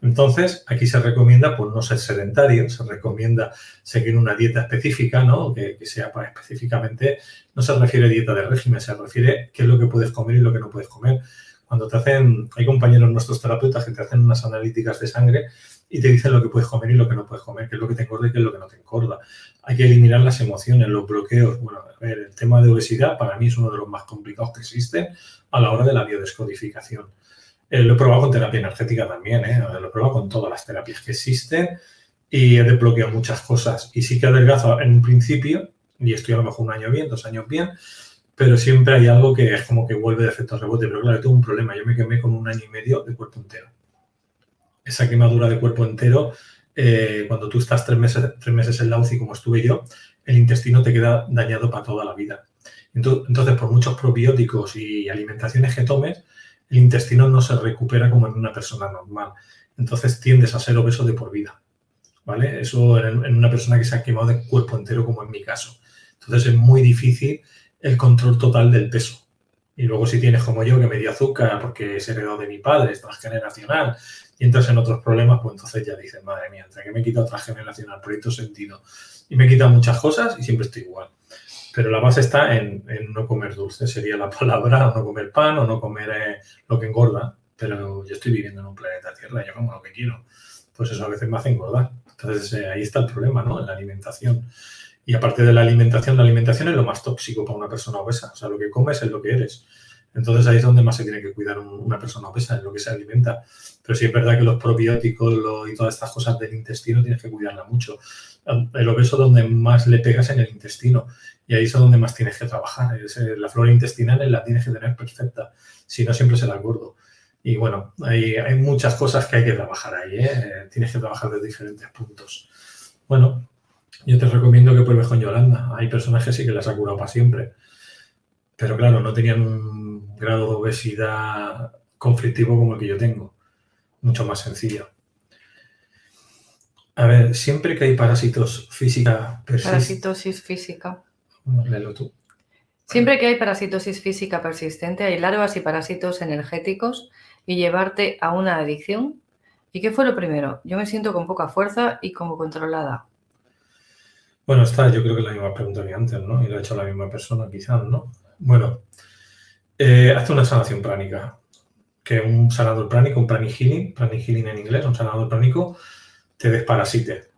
Entonces, aquí se recomienda pues, no ser sedentario, se recomienda seguir una dieta específica, ¿no? Que sea para específicamente, no se refiere a dieta de régimen, se refiere a qué es lo que puedes comer y lo que no puedes comer. Cuando te hacen, hay compañeros nuestros terapeutas que te hacen unas analíticas de sangre y te dicen lo que puedes comer y lo que no puedes comer, qué es lo que te engorda y qué es lo que no te engorda. Hay que eliminar las emociones, los bloqueos. Bueno, a ver, el tema de obesidad para mí es uno de los más complicados que existen a la hora de la biodescodificación. Lo he probado con terapia energética también, lo he probado con todas las terapias que existen y he desbloqueado muchas cosas. Y sí que adelgazo en un principio, y estoy a lo mejor 1 año bien, 2 años bien, pero siempre hay algo que es como que vuelve de efecto rebote. Pero claro, yo tengo un problema, yo me quemé con 1 año y medio de cuerpo entero. Esa quemadura de cuerpo entero, cuando tú estás 3 meses en la UCI como estuve yo, el intestino te queda dañado para toda la vida. Entonces, por muchos probióticos y alimentaciones que tomes, el intestino no se recupera como en una persona normal. Entonces tiendes a ser obeso de por vida, ¿vale? Eso en una persona que se ha quemado de cuerpo entero, como en mi caso. Entonces es muy difícil el control total del peso. Y luego si tienes como yo, que me dio azúcar porque es heredado de mi padre, es transgeneracional, y entras en otros problemas, pues entonces ya dices, madre mía, entre que me he quitado transgeneracional, proyecto sentido, y me he quitado muchas cosas y siempre estoy igual. Pero la base está en no comer dulce, sería la palabra, o no comer pan, o no comer lo que engorda. Pero yo estoy viviendo en un planeta Tierra, yo como lo que quiero. Pues eso a veces me hace engordar. Entonces ahí está el problema, ¿no? En la alimentación. Y aparte de la alimentación es lo más tóxico para una persona obesa. O sea, lo que comes es lo que eres. Entonces ahí es donde más se tiene que cuidar una persona obesa, en lo que se alimenta. Pero sí es verdad que los probióticos y todas estas cosas del intestino tienes que cuidarla mucho. El obeso donde más le pegas en el intestino. Y ahí es donde más tienes que trabajar. La flora intestinal la tienes que tener perfecta. Si no, siempre será gordo. Y bueno, hay muchas cosas que hay que trabajar ahí. Tienes que trabajar de diferentes puntos. Bueno, yo te recomiendo que pruebes con Yolanda. Hay personas que sí que las ha curado para siempre. Pero claro, no tenían un grado de obesidad conflictivo como el que yo tengo. Mucho más sencillo. A ver, siempre que hay parásitos física persistente. Parasitosis física. Léelo tú. Siempre que hay parasitosis física persistente, hay larvas y parásitos energéticos y llevarte a una adicción. ¿Y qué fue lo primero? Yo me siento con poca fuerza y como controlada. Bueno, yo creo que es la misma pregunta que antes, ¿no? Y lo ha hecho la misma persona, quizás, ¿no? Bueno, hazte una sanación pránica. Que un sanador pránico, un pranic healing en inglés, un sanador pránico, te desparasite.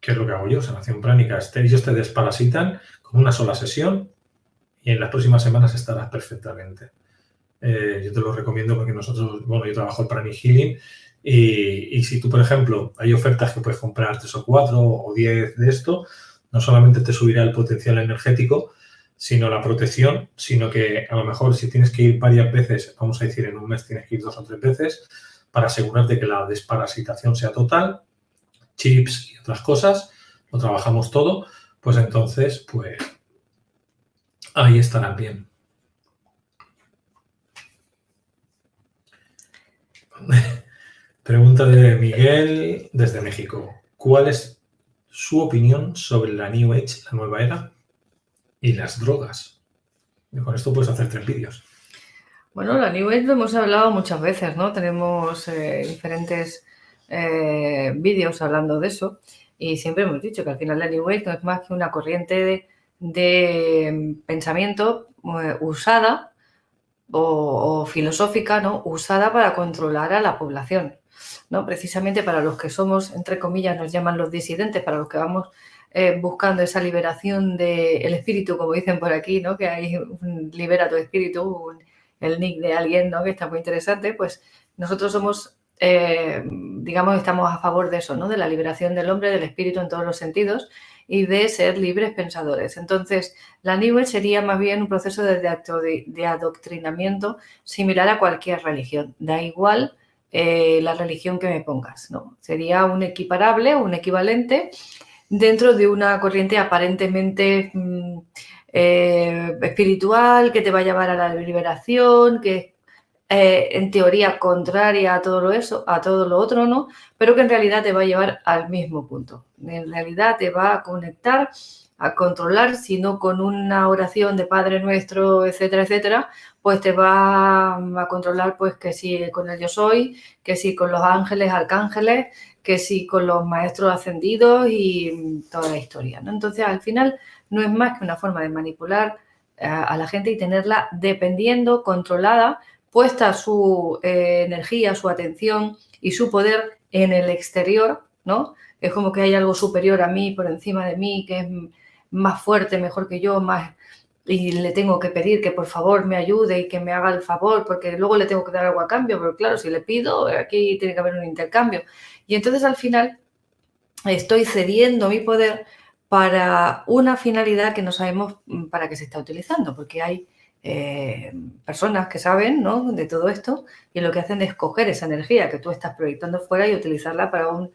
¿Qué es lo que hago yo? Sanación pránica. Ellos te desparasitan con una sola sesión y en las próximas semanas estarás perfectamente. Yo te lo recomiendo porque nosotros, bueno, yo trabajo el pranic healing y si tú, por ejemplo, hay ofertas que puedes comprar 3 o 4 o 10 de esto, no solamente te subirá el potencial energético, sino la protección, sino que a lo mejor si tienes que ir varias veces, vamos a decir en un mes tienes que ir 2 o 3 veces para asegurarte que la desparasitación sea total, chips y otras cosas, lo trabajamos todo, pues entonces, pues ahí estarán bien. Pregunta de Miguel desde México. ¿Cuál es su opinión sobre la New Age, la nueva era, y las drogas? Y con esto puedes hacer 3 vídeos. Bueno, la New Age lo hemos hablado muchas veces, ¿no? Tenemos diferentes vídeos hablando de eso y siempre hemos dicho que al final la New Age no es más que una corriente de pensamiento usada o filosófica, ¿no? Usada para controlar a la población, ¿no? Precisamente para los que somos, entre comillas, nos llaman los disidentes, para los que vamos buscando esa liberación del espíritu, como dicen por aquí, ¿no? Que hay un libera tu espíritu, el nick de alguien, ¿no? Que está muy interesante, pues nosotros somos, digamos, estamos a favor de eso, ¿no? De la liberación del hombre, del espíritu en todos los sentidos y de ser libres pensadores. Entonces, la New Age sería más bien un proceso de adoctrinamiento similar a cualquier religión. Da igual la religión que me pongas, ¿no? Sería un equiparable, un equivalente dentro de una corriente aparentemente espiritual que te va a llevar a la liberación, que en teoría contraria a todo lo otro, ¿no? Pero que en realidad te va a llevar al mismo punto. En realidad te va a conectar, a controlar, si no con una oración de Padre Nuestro, etcétera, etcétera, pues te va a controlar, pues que sí con el Yo Soy, que sí con los ángeles, arcángeles, que sí con los maestros ascendidos y toda la historia, ¿no? Entonces, al final, no es más que una forma de manipular a la gente y tenerla dependiendo, controlada, puesta su energía, su atención y su poder en el exterior, ¿no? Es como que hay algo superior a mí, por encima de mí, que es más fuerte, mejor que yo, más, y le tengo que pedir que por favor me ayude y que me haga el favor, porque luego le tengo que dar algo a cambio, pero claro, si le pido, aquí tiene que haber un intercambio. Y entonces al final estoy cediendo mi poder para una finalidad que no sabemos para qué se está utilizando, porque hay personas que saben, ¿no?, de todo esto y lo que hacen es coger esa energía que tú estás proyectando fuera y utilizarla para un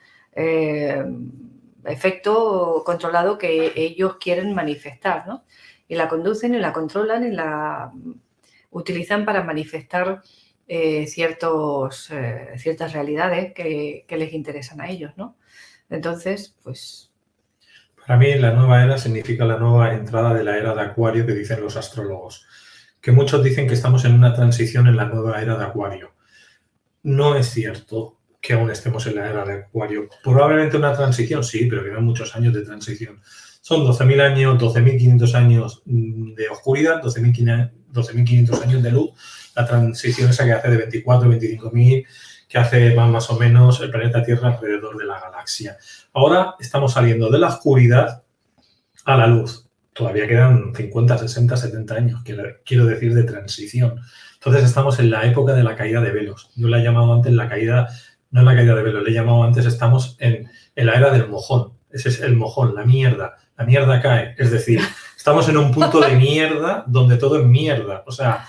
efecto controlado que ellos quieren manifestar, ¿no? Y la conducen y la controlan y la utilizan para manifestar ciertas realidades que les interesan a ellos, ¿no? Entonces, pues... Para mí, la nueva era significa la nueva entrada de la era de Acuario que dicen los astrólogos. Que muchos dicen que estamos en una transición en la nueva era de Acuario. No es cierto que aún estemos en la era de Acuario. Probablemente una transición, sí, pero quedan muchos años de transición. Son 12.000 años, 12.500 años de oscuridad, 12.500 años de luz. La transición esa que hace de 24, 25.000, que hace más o menos el planeta Tierra alrededor de la galaxia. Ahora estamos saliendo de la oscuridad a la luz. Todavía quedan 50, 60, 70 años, quiero decir, de transición. Entonces estamos en la época de la caída de velos. Yo la he llamado antes la caída, no en la caída de velos, le he llamado antes, estamos en la era del mojón. Ese es el mojón, la mierda cae. Es decir, estamos en un punto de mierda donde todo es mierda. O sea,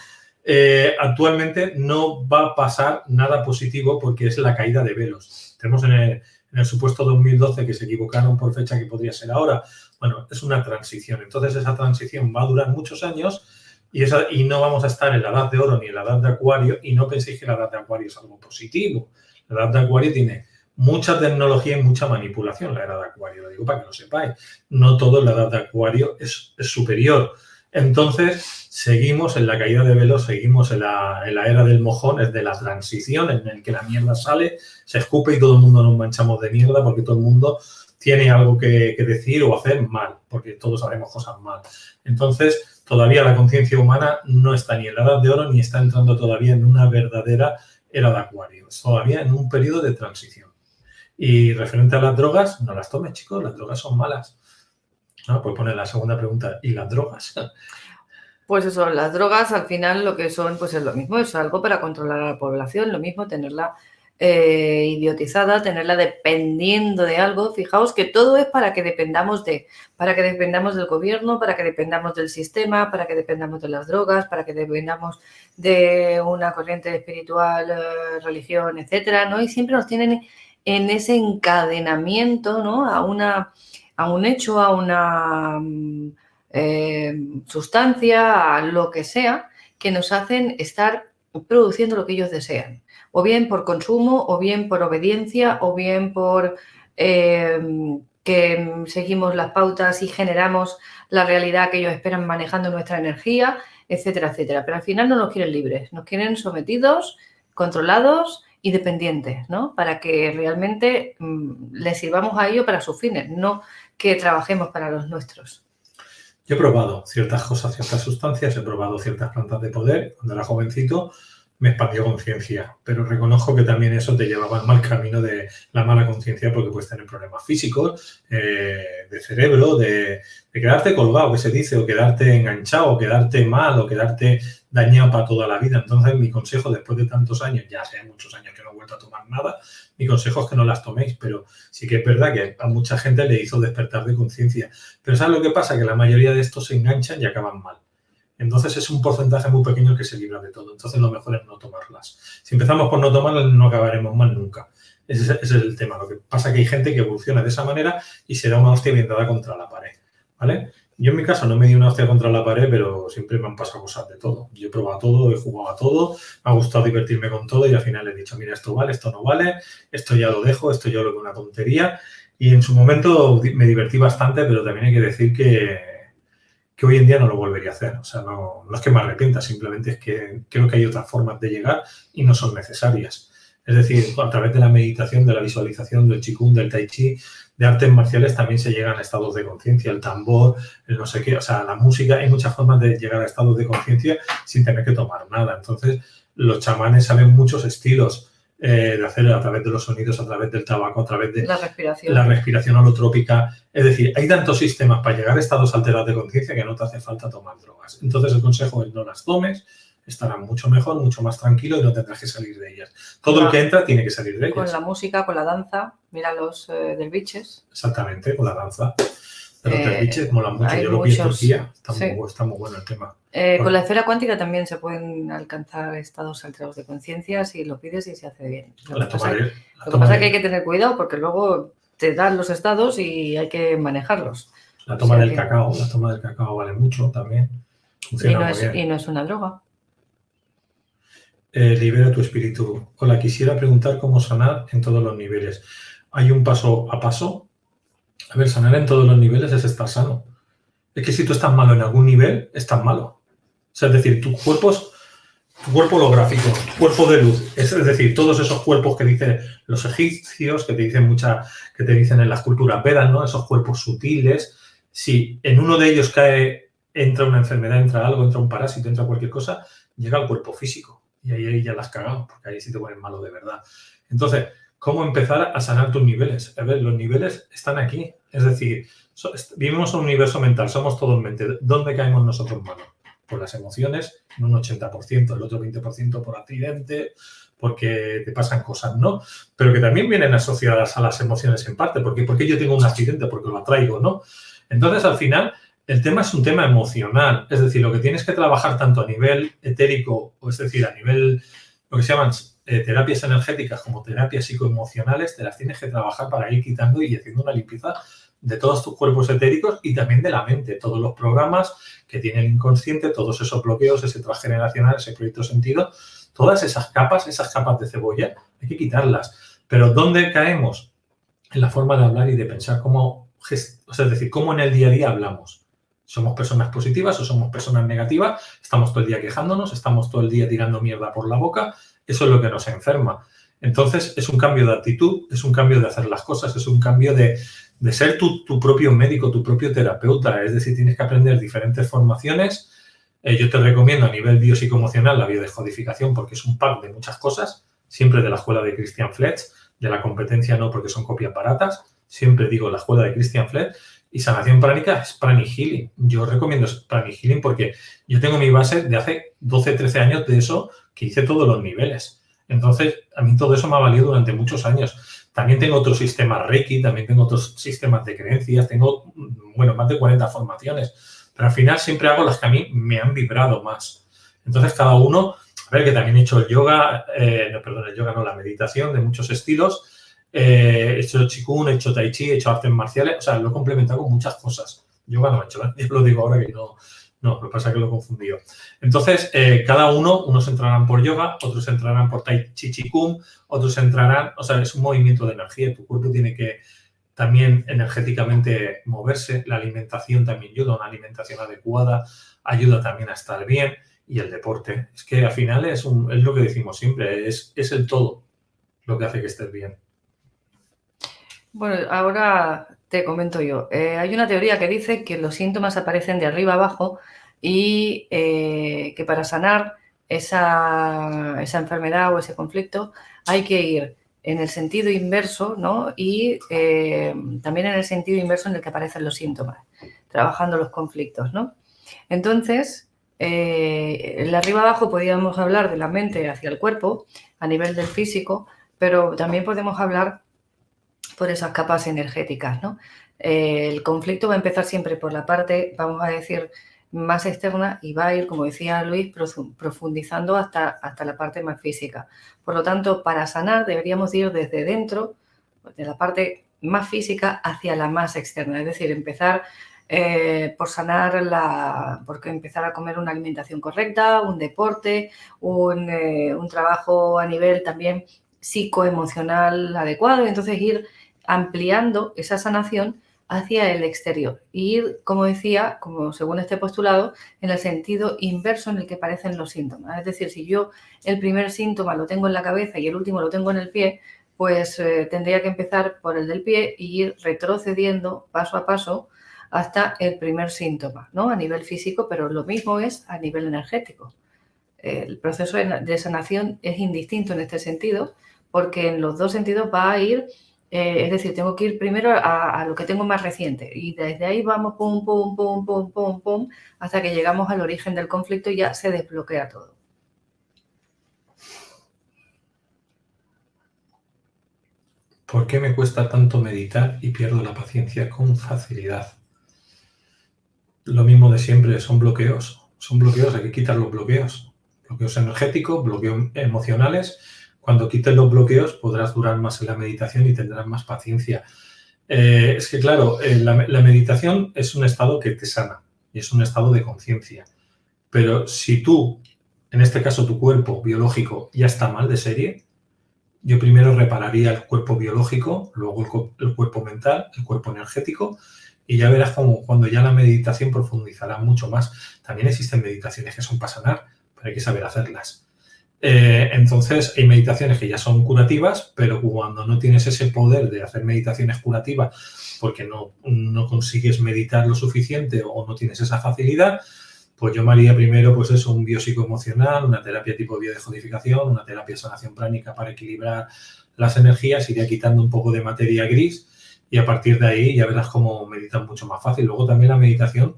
actualmente no va a pasar nada positivo porque es la caída de velos. Tenemos en el supuesto 2012 que se equivocaron por fecha que podría ser ahora. Bueno, es una transición. Entonces, esa transición va a durar muchos años y no vamos a estar en la edad de oro ni en la edad de Acuario, y no penséis que la edad de Acuario es algo positivo. La edad de Acuario tiene mucha tecnología y mucha manipulación, la era de Acuario. Lo digo para que lo sepáis. No todo en la edad de Acuario es superior. Entonces, seguimos en la caída de velos, seguimos en la era del mojón, es de la transición, en el que la mierda sale, se escupe y todo el mundo nos manchamos de mierda porque todo el mundo tiene algo que decir o hacer mal, porque todos haremos cosas mal. Entonces, todavía la conciencia humana no está ni en la edad de oro ni está entrando todavía en una verdadera era de Acuario. Es todavía en un periodo de transición. Y referente a las drogas, no las tomes, chicos, las drogas son malas. ¿No? Pues poner la segunda pregunta, ¿y las drogas? Pues eso, las drogas al final lo que son, pues es lo mismo, es algo para controlar a la población, lo mismo tenerla idiotizada, tenerla dependiendo de algo. Fijaos que todo es para que dependamos del gobierno, para que dependamos del sistema, para que dependamos de las drogas, para que dependamos de una corriente espiritual, religión, etcétera, ¿no? Y siempre nos tienen en ese encadenamiento, ¿no? A un hecho, a una sustancia, a lo que sea, que nos hacen estar produciendo lo que ellos desean. O bien por consumo, o bien por obediencia, o bien por que seguimos las pautas y generamos la realidad que ellos esperan manejando nuestra energía, etcétera, etcétera. Pero al final no nos quieren libres, nos quieren sometidos, controlados y dependientes, ¿no? Para que realmente les sirvamos a ellos para sus fines, no que trabajemos para los nuestros. Yo he probado ciertas cosas, ciertas sustancias, he probado ciertas plantas de poder. Cuando era jovencito me expandió conciencia, pero reconozco que también eso te llevaba al mal camino de la mala conciencia porque puedes tener problemas físicos, de cerebro, de quedarte colgado, que se dice, o quedarte enganchado, o quedarte mal, o quedarte dañado para toda la vida. Entonces, mi consejo, después de tantos años, ya hace muchos años que no he vuelto a tomar nada, mi consejo es que no las toméis, pero sí que es verdad que a mucha gente le hizo despertar de conciencia. Pero ¿sabes lo que pasa? Que la mayoría de estos se enganchan y acaban mal. Entonces es un porcentaje muy pequeño que se libra de todo. Entonces lo mejor es no tomarlas. Si empezamos por no tomarlas, no acabaremos mal nunca. Ese es el tema. Lo que pasa es que hay gente que evoluciona de esa manera y se da una hostia bien dada contra la pared, ¿vale? Yo en mi caso no me di una hostia contra la pared, pero siempre me han pasado cosas de todo. Yo he probado todo, he jugado a todo, me ha gustado divertirme con todo y al final he dicho, mira, esto vale, esto no vale, esto ya lo dejo, esto yo lo veo una tontería. Y en su momento me divertí bastante, pero también hay que decir que hoy en día no lo volvería a hacer. O sea, no es que me arrepienta, simplemente es que creo que hay otras formas de llegar y no son necesarias. Es decir, a través de la meditación, de la visualización, del Qigong, del Tai Chi, de artes marciales también se llegan a estados de conciencia, el tambor, el no sé qué, o sea, la música, hay muchas formas de llegar a estados de conciencia sin tener que tomar nada. Entonces, los chamanes saben muchos estilos de hacer a través de los sonidos, a través del tabaco, a través de la respiración holotrópica. Es decir, hay tantos sistemas para llegar a estados alterados de conciencia que no te hace falta tomar drogas. Entonces, el consejo es no las tomes, estarán mucho mejor, mucho más tranquilo y no tendrás que salir de ellas. Todo el que entra tiene que salir de ellas. Con la música, con la danza, mira los del Biches. Exactamente, con la danza. Pero los Biches molan mucho. Yo lo vi en Turquía. Está muy bueno el tema. Con la esfera cuántica también se pueden alcanzar estados alterados de conciencia si lo pides y se hace bien. Lo que pasa es que hay que tener cuidado porque luego te dan los estados y hay que manejarlos. La toma del cacao vale mucho también. Y no es una droga. Libera tu espíritu. Hola, quisiera preguntar cómo sanar en todos los niveles. ¿Hay un paso a paso? A ver, sanar en todos los niveles es estar sano. Es que si tú estás malo en algún nivel, estás malo. O sea, es decir, tu cuerpo holográfico, tu cuerpo de luz, es decir, todos esos cuerpos que dicen los egipcios, que te dicen en las culturas Vedas, ¿no? Esos cuerpos sutiles. Si en uno de ellos entra una enfermedad, entra algo, entra un parásito, entra cualquier cosa, llega al cuerpo físico. Y ahí ya las has cagado, porque ahí sí te pones malo de verdad. Entonces, ¿cómo empezar a sanar tus niveles? A ver, los niveles están aquí. Es decir, vivimos en un universo mental, somos todos mente. ¿Dónde caemos nosotros malos? Por las emociones, en un 80%, el otro 20% por accidente, porque te pasan cosas, ¿no? Pero que también vienen asociadas a las emociones en parte. ¿Por qué yo tengo un accidente? Porque lo atraigo, ¿no? Entonces, al final, el tema es un tema emocional. Es decir, lo que tienes que trabajar tanto a nivel etérico, o es decir, a nivel, lo que se llaman terapias energéticas como terapias psicoemocionales, te las tienes que trabajar para ir quitando y haciendo una limpieza de todos tus cuerpos etéricos y también de la mente. Todos los programas que tiene el inconsciente, todos esos bloqueos, ese transgeneracional, ese proyecto sentido, todas esas capas de cebolla, hay que quitarlas. Pero ¿dónde caemos? En la forma de hablar y de pensar, es decir, cómo en el día a día hablamos. ¿Somos personas positivas o somos personas negativas? ¿Estamos todo el día quejándonos? ¿Estamos todo el día tirando mierda por la boca? Eso es lo que nos enferma. Entonces, es un cambio de actitud, es un cambio de hacer las cosas, es un cambio de ser tu propio médico, tu propio terapeuta. Es decir, tienes que aprender diferentes formaciones. Yo te recomiendo a nivel biopsicoemocional la biodescodificación porque es un pack de muchas cosas, siempre de la escuela de Christian Fletch, de la competencia no porque son copias baratas. Siempre digo la escuela de Christian Fletch. Y sanación pránica es Pranic Healing. Yo recomiendo Pranic Healing porque yo tengo mi base de hace 12, 13 años de eso que hice todos los niveles. Entonces, a mí todo eso me ha valido durante muchos años. También tengo otros sistemas Reiki, también tengo otros sistemas de creencias, tengo, más de 40 formaciones. Pero al final siempre hago las que a mí me han vibrado más. Entonces, cada uno, a ver, que también he hecho el yoga, la meditación de muchos estilos. He hecho Qigong, he hecho Tai Chi, he hecho artes marciales, o sea, lo he complementado con muchas cosas. Yoga no he hecho, yo lo digo ahora que no, lo que pasa es que lo he confundido. Entonces, cada unos entrarán por yoga, otros entrarán por Tai Chi, Qigong, otros entrarán, o sea, es un movimiento de energía, tu cuerpo tiene que también energéticamente moverse, la alimentación también ayuda, una alimentación adecuada ayuda también a estar bien y el deporte. Es que al final es lo que decimos siempre, es el todo lo que hace que estés bien. Bueno, ahora te comento yo. Hay una teoría que dice que los síntomas aparecen de arriba abajo y que para sanar esa enfermedad o ese conflicto hay que ir en el sentido inverso, ¿no? Y también en el sentido inverso en el que aparecen los síntomas, trabajando los conflictos, ¿no? Entonces, el arriba abajo podríamos hablar de la mente hacia el cuerpo a nivel del físico, pero también podemos hablar por esas capas energéticas, ¿no? El conflicto va a empezar siempre por la parte, vamos a decir, más externa y va a ir, como decía Luis, profundizando hasta la parte más física. Por lo tanto, para sanar deberíamos ir desde dentro, de la parte más física hacia la más externa, es decir, empezar por sanar porque empezar a comer una alimentación correcta, un deporte, un trabajo a nivel también psicoemocional adecuado, y entonces ir ampliando esa sanación hacia el exterior. Y ir, como decía, como según este postulado, en el sentido inverso en el que aparecen los síntomas. Es decir, si yo el primer síntoma lo tengo en la cabeza y el último lo tengo en el pie, pues tendría que empezar por el del pie y ir retrocediendo paso a paso hasta el primer síntoma, ¿no? A nivel físico, pero lo mismo es a nivel energético. El proceso de sanación es indistinto en este sentido, porque en los dos sentidos va a ir, es decir, tengo que ir primero a lo que tengo más reciente y desde ahí vamos pum, pum, pum, pum, pum, pum, hasta que llegamos al origen del conflicto y ya se desbloquea todo. ¿Por qué me cuesta tanto meditar y pierdo la paciencia con facilidad? Lo mismo de siempre, son bloqueos, hay que quitar los bloqueos. Bloqueos energéticos, bloqueos emocionales. Cuando quites los bloqueos podrás durar más en la meditación y tendrás más paciencia. Es que, claro, la meditación es un estado que te sana y es un estado de conciencia. Pero si tú, en este caso tu cuerpo biológico, ya está mal de serie, yo primero repararía el cuerpo biológico, luego el cuerpo mental, el cuerpo energético, y ya verás como cuando ya la meditación profundizará mucho más. También existen meditaciones que son para sanar, pero hay que saber hacerlas. Entonces, hay meditaciones que ya son curativas, pero cuando no tienes ese poder de hacer meditaciones curativas porque no consigues meditar lo suficiente o no tienes esa facilidad, pues yo me haría primero, pues eso, un biopsicoemocional, una terapia tipo biodescodificación, una terapia de sanación pránica para equilibrar las energías, iría quitando un poco de materia gris y a partir de ahí ya verás cómo meditas mucho más fácil. Luego también la meditación,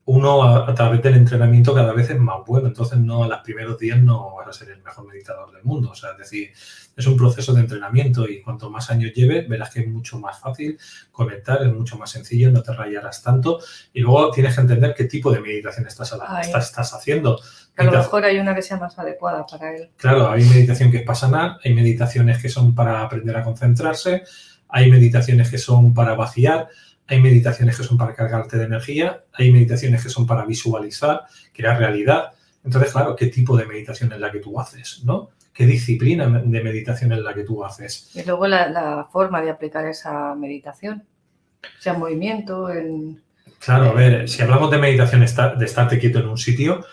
uno a través del entrenamiento cada vez es más bueno, entonces no a los primeros días no vas a ser el mejor meditador del mundo, o sea, es decir, es un proceso de entrenamiento y cuanto más años lleves verás que es mucho más fácil conectar, es mucho más sencillo, no te rayarás tanto y luego tienes que entender qué tipo de meditación estás haciendo. A lo mejor hay una que sea más adecuada para él. Claro, hay meditación que es para sanar, hay meditaciones que son para aprender a concentrarse, hay meditaciones que son para vaciar, hay meditaciones que son para cargarte de energía, hay meditaciones que son para visualizar, crear realidad. Entonces, claro, ¿qué tipo de meditación es la que tú haces, no? ¿Qué disciplina de meditación es la que tú haces? Y luego la forma de aplicar esa meditación, sea movimiento, Claro, a ver, si hablamos de meditación de estarte quieto en un sitio,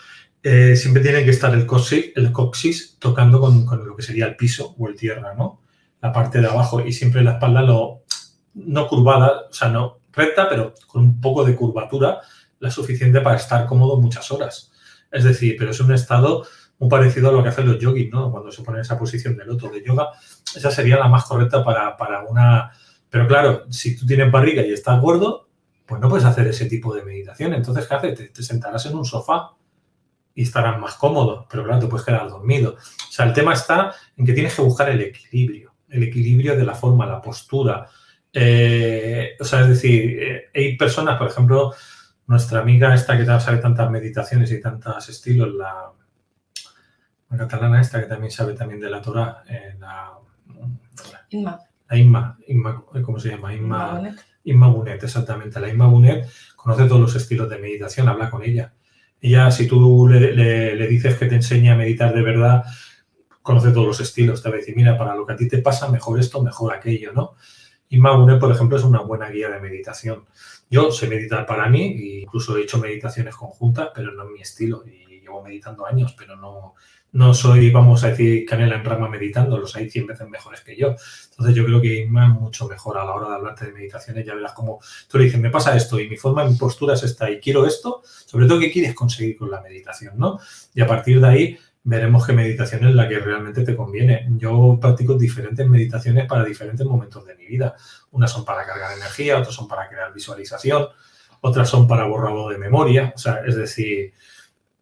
siempre tiene que estar el coxis tocando con lo que sería el piso o el tierra, ¿no? La parte de abajo y siempre la espalda no curvada, o sea, no recta, pero con un poco de curvatura, la suficiente para estar cómodo muchas horas. Es decir, pero es un estado muy parecido a lo que hacen los yogis, ¿no? Cuando se ponen en esa posición de loto de yoga, esa sería la más correcta para una... Pero claro, si tú tienes barriga y estás gordo, pues no puedes hacer ese tipo de meditación. Entonces, ¿qué haces? Te sentarás en un sofá y estarás más cómodo, pero claro, te puedes quedar dormido. O sea, el tema está en que tienes que buscar el equilibrio de la forma, la postura. O sea, es decir, hay personas, por ejemplo, nuestra amiga esta que sabe tantas meditaciones y tantos estilos, la catalana esta que también sabe también de la Torah, la Inma, ¿cómo se llama? Inma Bunet, exactamente. La Inma Bunet conoce todos los estilos de meditación, habla con ella. Ella, si tú le dices que te enseña a meditar de verdad, conoce todos los estilos. Te va a decir, mira, para lo que a ti te pasa, mejor esto, mejor aquello, ¿no? Inma Bunet, por ejemplo, es una buena guía de meditación. Yo sé meditar para mí e incluso he hecho meditaciones conjuntas, pero no es mi estilo. Y llevo meditando años, pero no No soy, vamos a decir, canela en rama meditando, los hay 100 veces mejores que yo. Entonces yo creo que Inma es mucho mejor a la hora de hablarte de meditaciones. Ya verás cómo tú le dices, me pasa esto y mi forma, mi postura es esta y quiero esto. Sobre todo, ¿qué quieres conseguir con la meditación, no? Y a partir de ahí veremos qué meditación es la que realmente te conviene. Yo practico diferentes meditaciones para diferentes momentos de mi vida. Unas son para cargar energía, otras son para crear visualización, otras son para borrado de memoria. O sea, es decir,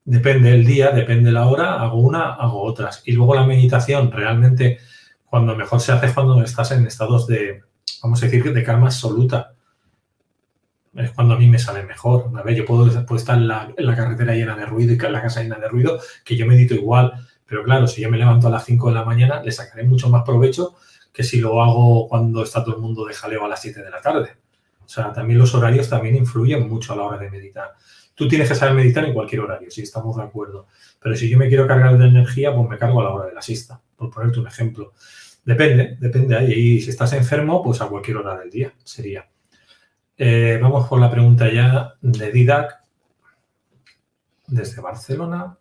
depende el día, depende la hora, hago una, hago otras. Y luego la meditación realmente cuando mejor se hace es cuando estás en estados de, vamos a decir, de calma absoluta. Es cuando a mí me sale mejor. A ver, yo puedo estar en la carretera llena de ruido y en la casa llena de ruido, que yo medito igual. Pero claro, si yo me levanto a las 5 de la mañana, le sacaré mucho más provecho que si lo hago cuando está todo el mundo de jaleo a las 7 de la tarde. O sea, también los horarios también influyen mucho a la hora de meditar. Tú tienes que saber meditar en cualquier horario, si estamos de acuerdo. Pero si yo me quiero cargar de energía, pues me cargo a la hora de la siesta, por ponerte un ejemplo. Depende. Y si estás enfermo, pues a cualquier hora del día sería. Vamos por la pregunta ya de Didac, desde Barcelona.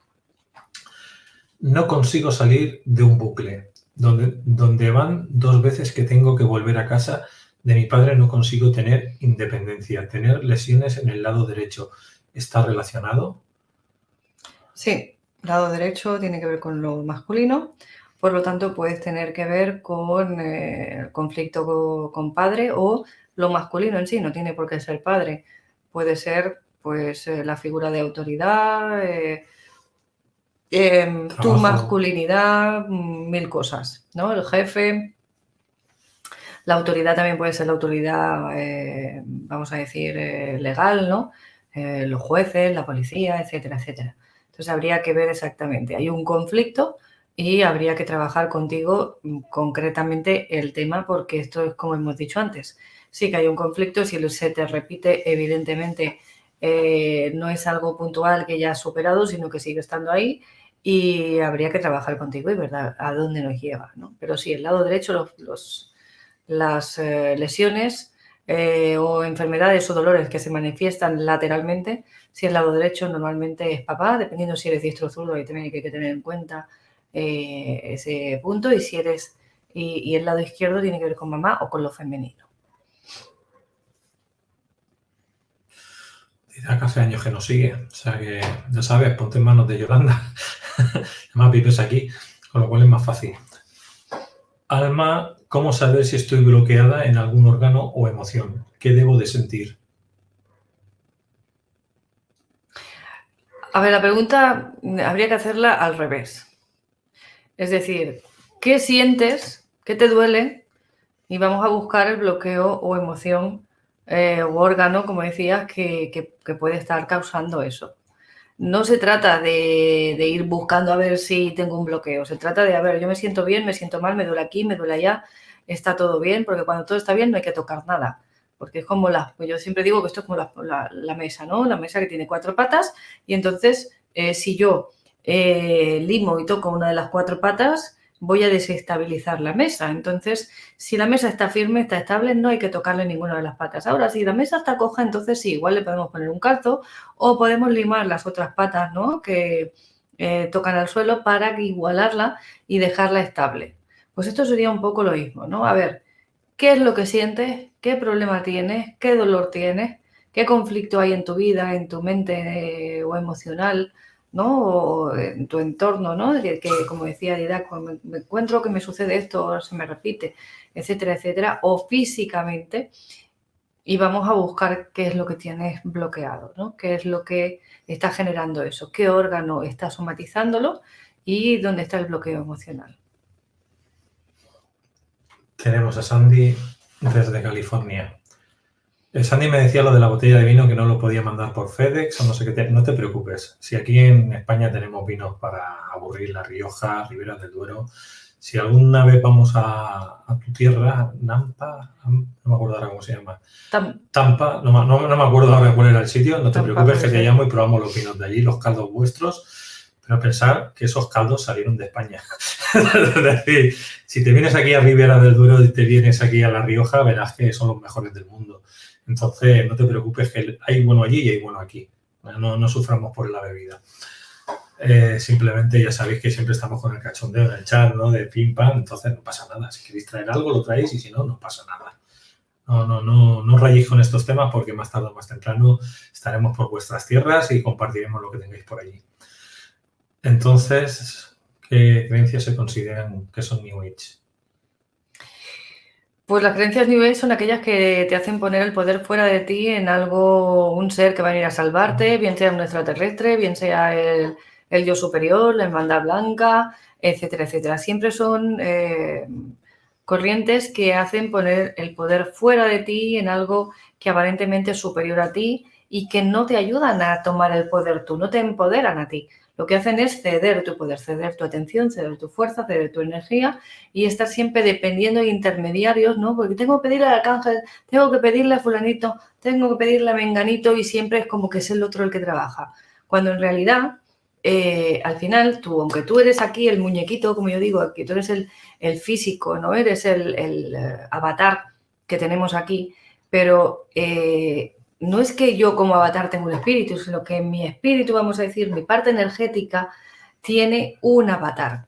No consigo salir de un bucle, donde van 2 veces que tengo que volver a casa de mi padre. No consigo tener independencia, tener lesiones en el lado derecho. ¿Está relacionado? Sí, lado derecho tiene que ver con lo masculino, por lo tanto puedes tener que ver con el conflicto con padre o lo masculino en sí, no tiene por qué ser padre, puede ser pues la figura de autoridad, tu masculinidad, 1000 cosas, ¿no? El jefe, la autoridad también puede ser la autoridad, vamos a decir, legal, ¿no? Los jueces, la policía, etcétera, etcétera. Entonces habría que ver exactamente, hay un conflicto y habría que trabajar contigo concretamente el tema, porque esto es como hemos dicho antes. Sí que hay un conflicto, si se te repite, evidentemente no es algo puntual que ya has superado, sino que sigue estando ahí y habría que trabajar contigo y ver a dónde nos lleva, ¿no? Pero sí, el lado derecho, las lesiones o enfermedades o dolores que se manifiestan lateralmente, si es lado derecho normalmente es papá, dependiendo si eres diestro o zurdo, ahí también hay que tener en cuenta ese punto, y si eres y el lado izquierdo tiene que ver con mamá o con lo femenino. Didac hace años que nos sigue, o sea que ya sabes, ponte en manos de Yolanda. Además vives aquí, con lo cual es más fácil. Alma, ¿cómo saber si estoy bloqueada en algún órgano o emoción? ¿Qué debo de sentir? A ver, la pregunta habría que hacerla al revés. Es decir, ¿qué sientes? ¿Qué te duele? Y vamos a buscar el bloqueo o emoción o órgano, como decías, que puede estar causando eso. No se trata de ir buscando a ver si tengo un bloqueo. Se trata de, a ver, yo me siento bien, me siento mal, me duele aquí, me duele allá, está todo bien, porque cuando todo está bien no hay que tocar nada. Porque es como pues yo siempre digo que esto es como la mesa, ¿no? La mesa que tiene 4 patas y entonces si yo limo y toco una de las 4 patas, voy a desestabilizar la mesa. Entonces, si la mesa está firme, está estable, no hay que tocarle ninguna de las patas. Ahora, si la mesa está coja, entonces sí, igual le podemos poner un calzo o podemos limar las otras patas, ¿no? Que tocan al suelo para igualarla y dejarla estable. Pues esto sería un poco lo mismo, ¿no? A ver, ¿qué es lo que sientes? ¿Qué problema tienes? ¿Qué dolor tienes? ¿Qué conflicto hay en tu vida, en tu mente o emocional, ¿no? O en tu entorno, ¿no? Que como decía Didac, me encuentro que me sucede esto, ahora se me repite, etcétera, etcétera, o físicamente, y vamos a buscar qué es lo que tienes bloqueado, ¿no? ¿Qué es lo que está generando eso? ¿Qué órgano está somatizándolo? Y dónde está el bloqueo emocional. Tenemos a Sandy desde California. Sandy me decía lo de la botella de vino, que no lo podía mandar por FedEx o no sé qué. No te preocupes. Si aquí en España tenemos vinos para aburrir, La Rioja, Ribera del Duero. Si alguna vez vamos a tu tierra, Nampa, no me acuerdo ahora cómo se llama. Tampa, no me acuerdo ahora cuál era el sitio. No te preocupes, que te llamo y probamos los vinos de allí, los caldos vuestros. Pero pensar que esos caldos salieron de España. Es decir, si te vienes aquí a Ribera del Duero y te vienes aquí a La Rioja, verás que son los mejores del mundo. Entonces, no te preocupes, que hay bueno allí y hay bueno aquí. No suframos por la bebida. Simplemente ya sabéis que siempre estamos con el cachondeo en el chat, ¿no? De pim pam, entonces no pasa nada. Si queréis traer algo, lo traéis y si no, no pasa nada. No rayéis con estos temas porque más tarde o más temprano estaremos por vuestras tierras y compartiremos lo que tengáis por allí. Entonces, ¿qué creencias se consideran que son New Age? Pues las creencias New Age son aquellas que te hacen poner el poder fuera de ti en algo, un ser que va a venir a salvarte, bien sea un extraterrestre, bien sea el yo superior, la hermandad blanca, etcétera, etcétera. Siempre son corrientes que hacen poner el poder fuera de ti en algo que aparentemente es superior a ti y que no te ayudan a tomar el poder tú, no te empoderan a ti. Lo que hacen es ceder tu poder, ceder tu atención, ceder tu fuerza, ceder tu energía y estar siempre dependiendo de intermediarios, ¿no? Porque tengo que pedirle al arcángel, tengo que pedirle a fulanito, tengo que pedirle a menganito y siempre es como que es el otro el que trabaja. Cuando en realidad, al final, tú, aunque tú eres aquí el muñequito, como yo digo, que tú eres el físico, ¿no? Eres el avatar que tenemos aquí, pero no es que yo como avatar tengo un espíritu, sino que mi espíritu, vamos a decir, mi parte energética, tiene un avatar.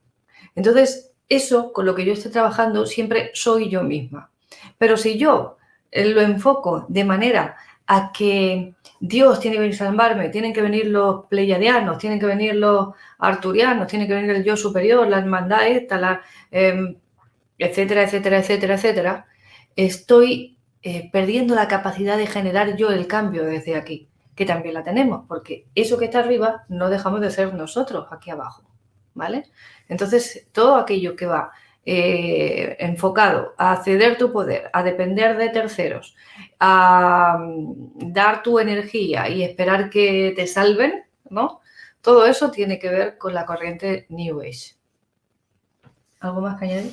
Entonces, eso con lo que yo estoy trabajando siempre soy yo misma. Pero si yo lo enfoco de manera a que Dios tiene que venir a salvarme, tienen que venir los pleiadianos, tienen que venir los arturianos, tiene que venir el yo superior, la hermandad esta, etcétera, etcétera, etcétera, etcétera, estoy perdiendo la capacidad de generar yo el cambio desde aquí, que también la tenemos, porque eso que está arriba no dejamos de ser nosotros aquí abajo, ¿vale? Entonces, todo aquello que va enfocado a ceder tu poder, a depender de terceros, a dar tu energía y esperar que te salven, ¿no? Todo eso tiene que ver con la corriente New Age. ¿Algo más que añadir?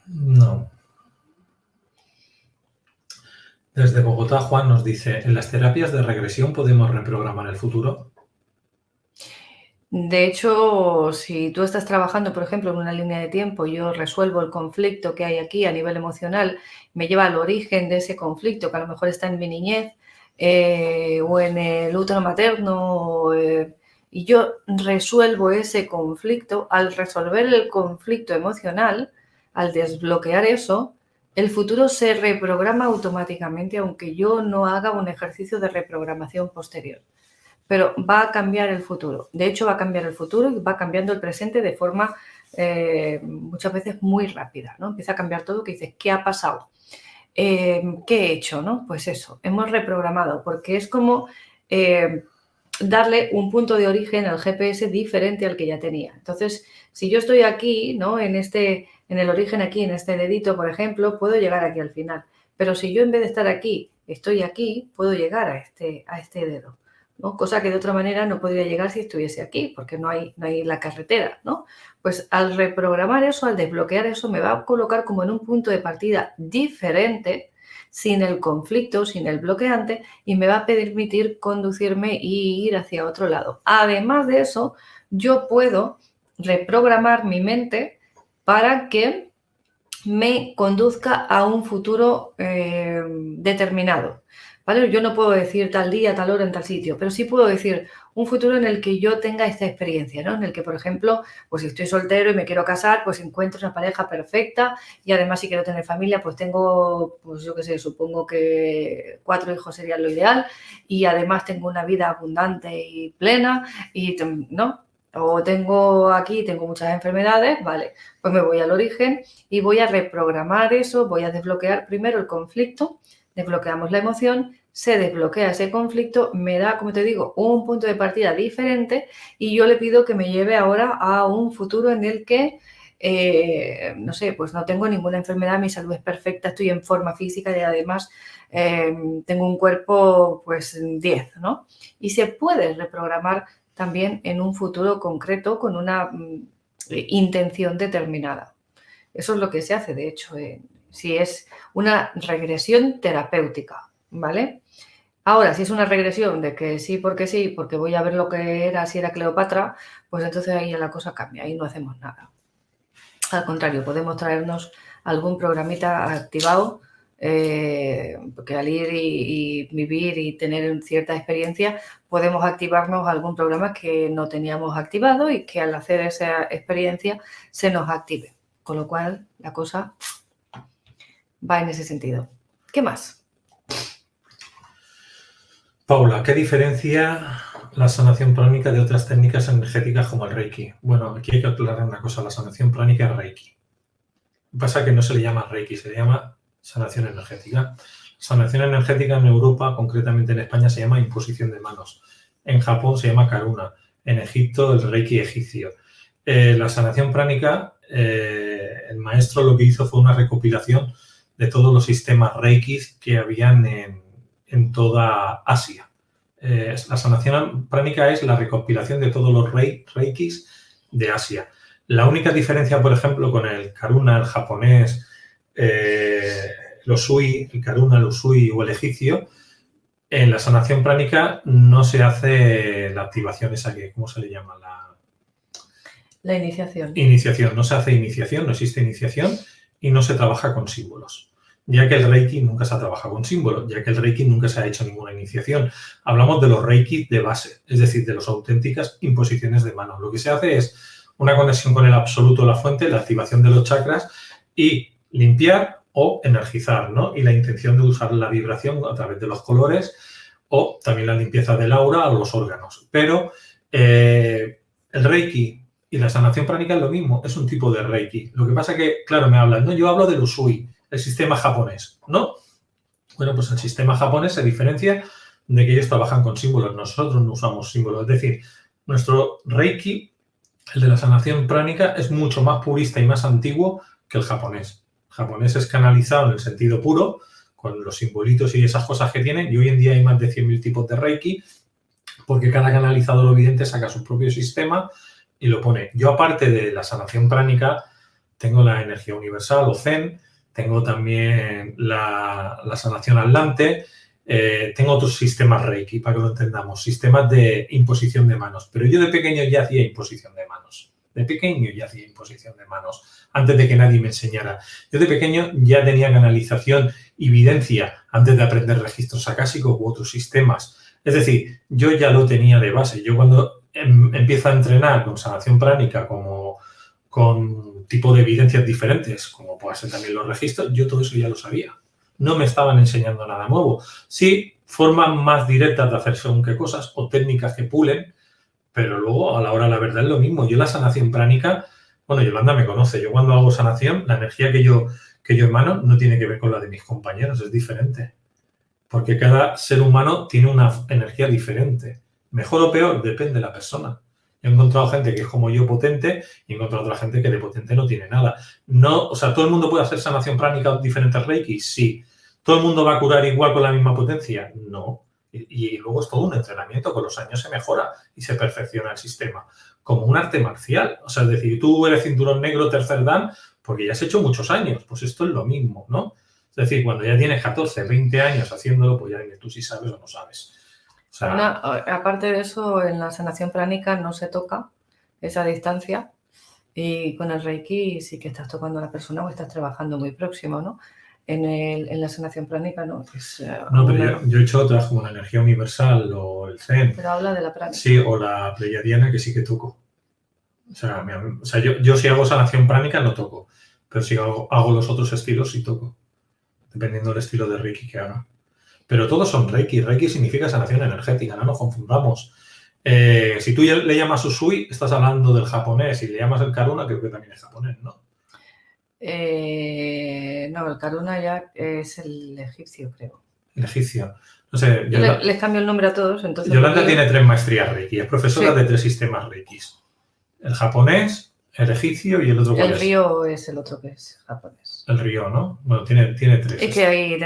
No. Desde Bogotá, Juan nos dice, ¿en las terapias de regresión podemos reprogramar el futuro? De hecho, si tú estás trabajando, por ejemplo, en una línea de tiempo, yo resuelvo el conflicto que hay aquí a nivel emocional, me lleva al origen de ese conflicto, que a lo mejor está en mi niñez o en el útero materno, y yo resuelvo ese conflicto. Al resolver el conflicto emocional, al desbloquear eso, el futuro se reprograma automáticamente, aunque yo no haga un ejercicio de reprogramación posterior. Pero va a cambiar el futuro. De hecho, va a cambiar el futuro y va cambiando el presente de forma muchas veces muy rápida, ¿no? Empieza a cambiar todo, que dices, ¿qué ha pasado? ¿Qué he hecho? ¿No? Pues eso, hemos reprogramado, porque es como darle un punto de origen al GPS diferente al que ya tenía. Entonces, si yo estoy aquí, ¿no? En el origen aquí, en este dedito, por ejemplo, puedo llegar aquí al final. Pero si yo en vez de estar aquí, estoy aquí, puedo llegar a este dedo, ¿no? Cosa que de otra manera no podría llegar si estuviese aquí, porque no hay la carretera, ¿no? Pues al reprogramar eso, al desbloquear eso, me va a colocar como en un punto de partida diferente, sin el conflicto, sin el bloqueante, y me va a permitir conducirme y ir hacia otro lado. Además de eso, yo puedo reprogramar mi mente para que me conduzca a un futuro determinado, ¿vale? Yo no puedo decir tal día, tal hora, en tal sitio, pero sí puedo decir un futuro en el que yo tenga esta experiencia, ¿no? En el que, por ejemplo, pues si estoy soltero y me quiero casar, pues encuentro una pareja perfecta y además si quiero tener familia, pues tengo, pues yo qué sé, supongo que 4 hijos sería lo ideal y además tengo una vida abundante y plena y, ¿no? O tengo muchas enfermedades, vale, pues me voy al origen y voy a reprogramar eso, voy a desbloquear primero el conflicto, desbloqueamos la emoción, se desbloquea ese conflicto, me da, como te digo, un punto de partida diferente y yo le pido que me lleve ahora a un futuro en el que, no sé, pues no tengo ninguna enfermedad, mi salud es perfecta, estoy en forma física y además tengo un cuerpo, pues 10, ¿no? Y se puede reprogramar también en un futuro concreto con una intención determinada. Eso es lo que se hace, de hecho, si es una regresión terapéutica, ¿vale? Ahora, si es una regresión de que sí, porque voy a ver lo que era, si era Cleopatra, pues entonces ahí la cosa cambia, ahí no hacemos nada. Al contrario, podemos traernos algún programita activado porque al ir y vivir y tener cierta experiencia podemos activarnos algún programa que no teníamos activado y que al hacer esa experiencia se nos active. Con lo cual la cosa va en ese sentido. ¿Qué más? Paula, ¿qué diferencia la sanación pránica de otras técnicas energéticas como el Reiki? Bueno, aquí hay que aclarar una cosa, la sanación pránica es Reiki. Lo que pasa es que no se le llama Reiki, se le llama sanación energética. Sanación energética en Europa, concretamente en España, se llama imposición de manos. En Japón se llama Karuna. En Egipto, el Reiki egipcio. La sanación pránica, el maestro lo que hizo fue una recopilación de todos los sistemas Reikis que habían en toda Asia. La sanación pránica es la recopilación de todos los Reikis de Asia. La única diferencia, por ejemplo, con el Karuna, el japonés, el Usui, el Karuna, el Usui o el egipcio, en la sanación pránica no se hace la activación esa que, ¿cómo se le llama? La iniciación. Iniciación. No se hace iniciación, no existe iniciación y no se trabaja con símbolos. Ya que el Reiki nunca se ha trabajado con símbolos, ya que el Reiki nunca se ha hecho ninguna iniciación. Hablamos de los Reiki de base, es decir, de las auténticas imposiciones de manos. Lo que se hace es una conexión con el absoluto, la fuente, la activación de los chakras y limpiar o energizar, ¿no? Y la intención de usar la vibración a través de los colores o también la limpieza del aura o los órganos. Pero el Reiki y la sanación pránica es lo mismo, es un tipo de Reiki. Lo que pasa que, claro, me hablan, ¿no? Yo hablo del Usui, el sistema japonés, ¿no? Bueno, pues el sistema japonés se diferencia de que ellos trabajan con símbolos, nosotros no usamos símbolos. Es decir, nuestro Reiki, el de la sanación pránica, es mucho más purista y más antiguo que el japonés. El japonés es canalizado en el sentido puro, con los simbolitos y esas cosas que tienen, y hoy en día hay más de 100.000 tipos de Reiki, porque cada canalizador o vidente saca su propio sistema y lo pone. Yo, aparte de la sanación pránica, tengo la energía universal o Zen, tengo también la sanación atlante, tengo otros sistemas Reiki, para que lo entendamos, sistemas de imposición de manos. Pero yo de pequeño ya hacía imposición de manos. De pequeño ya hacía imposición de manos, antes de que nadie me enseñara. Yo de pequeño ya tenía canalización y videncia antes de aprender registros acásicos u otros sistemas. Es decir, yo ya lo tenía de base. Yo cuando empiezo a entrenar con sanación pránica, como con tipo de evidencias diferentes, como pueden ser también los registros, yo todo eso ya lo sabía. No me estaban enseñando nada nuevo. Sí, formas más directas de hacer según qué cosas o técnicas que pulen, pero luego a la hora de la verdad es lo mismo. Yo la sanación pránica, bueno, Yolanda me conoce, yo cuando hago sanación, la energía que yo emano no tiene que ver con la de mis compañeros, es diferente. Porque cada ser humano tiene una energía diferente. Mejor o peor, depende de la persona. He encontrado gente que es como yo, potente, y he encontrado otra gente que de potente no tiene nada. No, o sea, ¿todo el mundo puede hacer sanación pránica o diferentes Reiki? Sí. ¿Todo el mundo va a curar igual con la misma potencia? No. Y luego es todo un entrenamiento, con los años se mejora y se perfecciona el sistema. Como un arte marcial. O sea, es decir, tú eres cinturón negro, tercer dan, porque ya has hecho muchos años. Pues esto es lo mismo, ¿no? Es decir, cuando ya tienes 14, 20 años haciéndolo, pues ya dime tú si sabes o no sabes. O sea, aparte de eso, en la sanación pránica no se toca esa distancia y con el Reiki sí que estás tocando a la persona o estás trabajando muy próximo, ¿no? En la sanación pránica no. No, pero yo he hecho otras como la energía universal o el Zen. Pero habla de la pránica. Sí, o la pleiadiana, que sí que toco. O sea, yo si hago sanación pránica no toco, pero si hago los otros estilos sí toco, dependiendo del estilo de Reiki que haga. Pero todos son Reiki. Reiki significa sanación energética, no nos confundamos. Si tú le llamas Usui, estás hablando del japonés. Si le llamas el Karuna, creo que también es japonés, ¿no? No, el Karuna ya es el egipcio, creo. El egipcio. No sé. Yo les cambio el nombre a todos. Entonces Yolanda tiene 3 maestrías Reiki. Es profesora de 3 sistemas Reikis. El japonés, el egipcio y el otro. El Ryo es el otro que es japonés. El Ryo, ¿no? Bueno, tiene 3. Es que ahí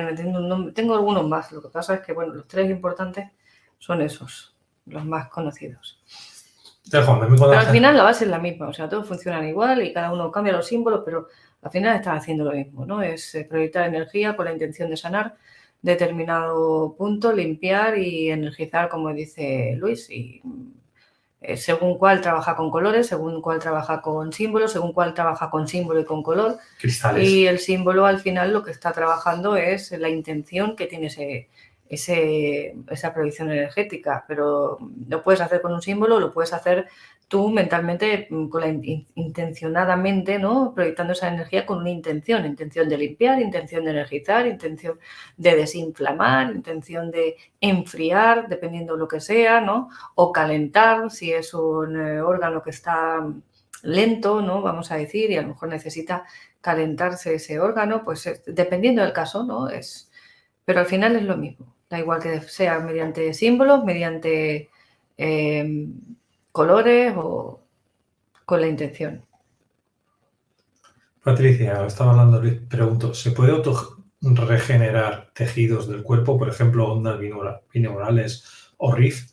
tengo algunos más. Lo que pasa es que, bueno, los 3 importantes son esos, los más conocidos. Pero al final la base es la misma, o sea, todos funcionan igual y cada uno cambia los símbolos, pero al final están haciendo lo mismo, ¿no? Es proyectar energía con la intención de sanar determinado punto, limpiar y energizar, como dice Luis, y según cuál trabaja con colores, según cuál trabaja con símbolos, según cuál trabaja con símbolo y con color. Cristales. Y el símbolo al final lo que está trabajando es la intención que tiene esa proyección energética, pero lo puedes hacer con un símbolo, lo puedes hacer tú mentalmente, intencionadamente, ¿no? Proyectando esa energía con una intención de limpiar, intención de energizar, intención de desinflamar, intención de enfriar, dependiendo lo que sea, ¿no? O calentar, si es un órgano que está lento, ¿no? Vamos a decir, y a lo mejor necesita calentarse ese órgano, pues dependiendo del caso, ¿no? Pero al final es lo mismo, da igual que sea mediante símbolos, mediante colores o con la intención. Patricia, estaba hablando Luis, pregunto, ¿se puede autorregenerar tejidos del cuerpo, por ejemplo, ondas binaurales o RIF?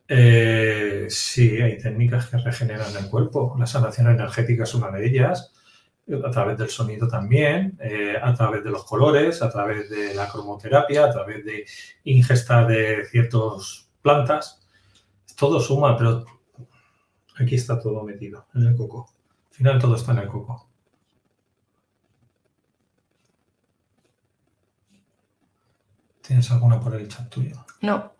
Sí, hay técnicas que regeneran el cuerpo. La sanación energética es una de ellas, a través del sonido también, a través de los colores, a través de la cromoterapia, a través de ingesta de ciertas plantas. Todo suma, pero aquí está todo metido, en el coco. Al final todo está en el coco. ¿Tienes alguna por el chat tuyo? No.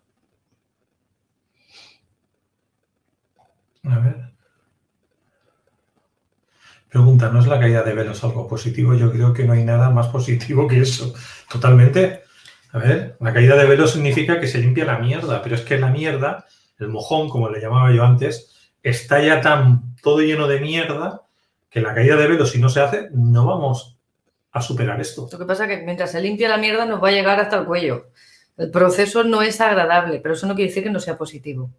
A ver. Pregunta, ¿no es la caída de velos algo positivo? Yo creo que no hay nada más positivo que eso. Totalmente. A ver, la caída de velos significa que se limpia la mierda, pero es que la mierda, el mojón, como le llamaba yo antes, está ya tan todo lleno de mierda que la caída de velos, si no se hace, no vamos a superar esto. Lo que pasa es que mientras se limpia la mierda nos va a llegar hasta el cuello. El proceso no es agradable, pero eso no quiere decir que no sea positivo.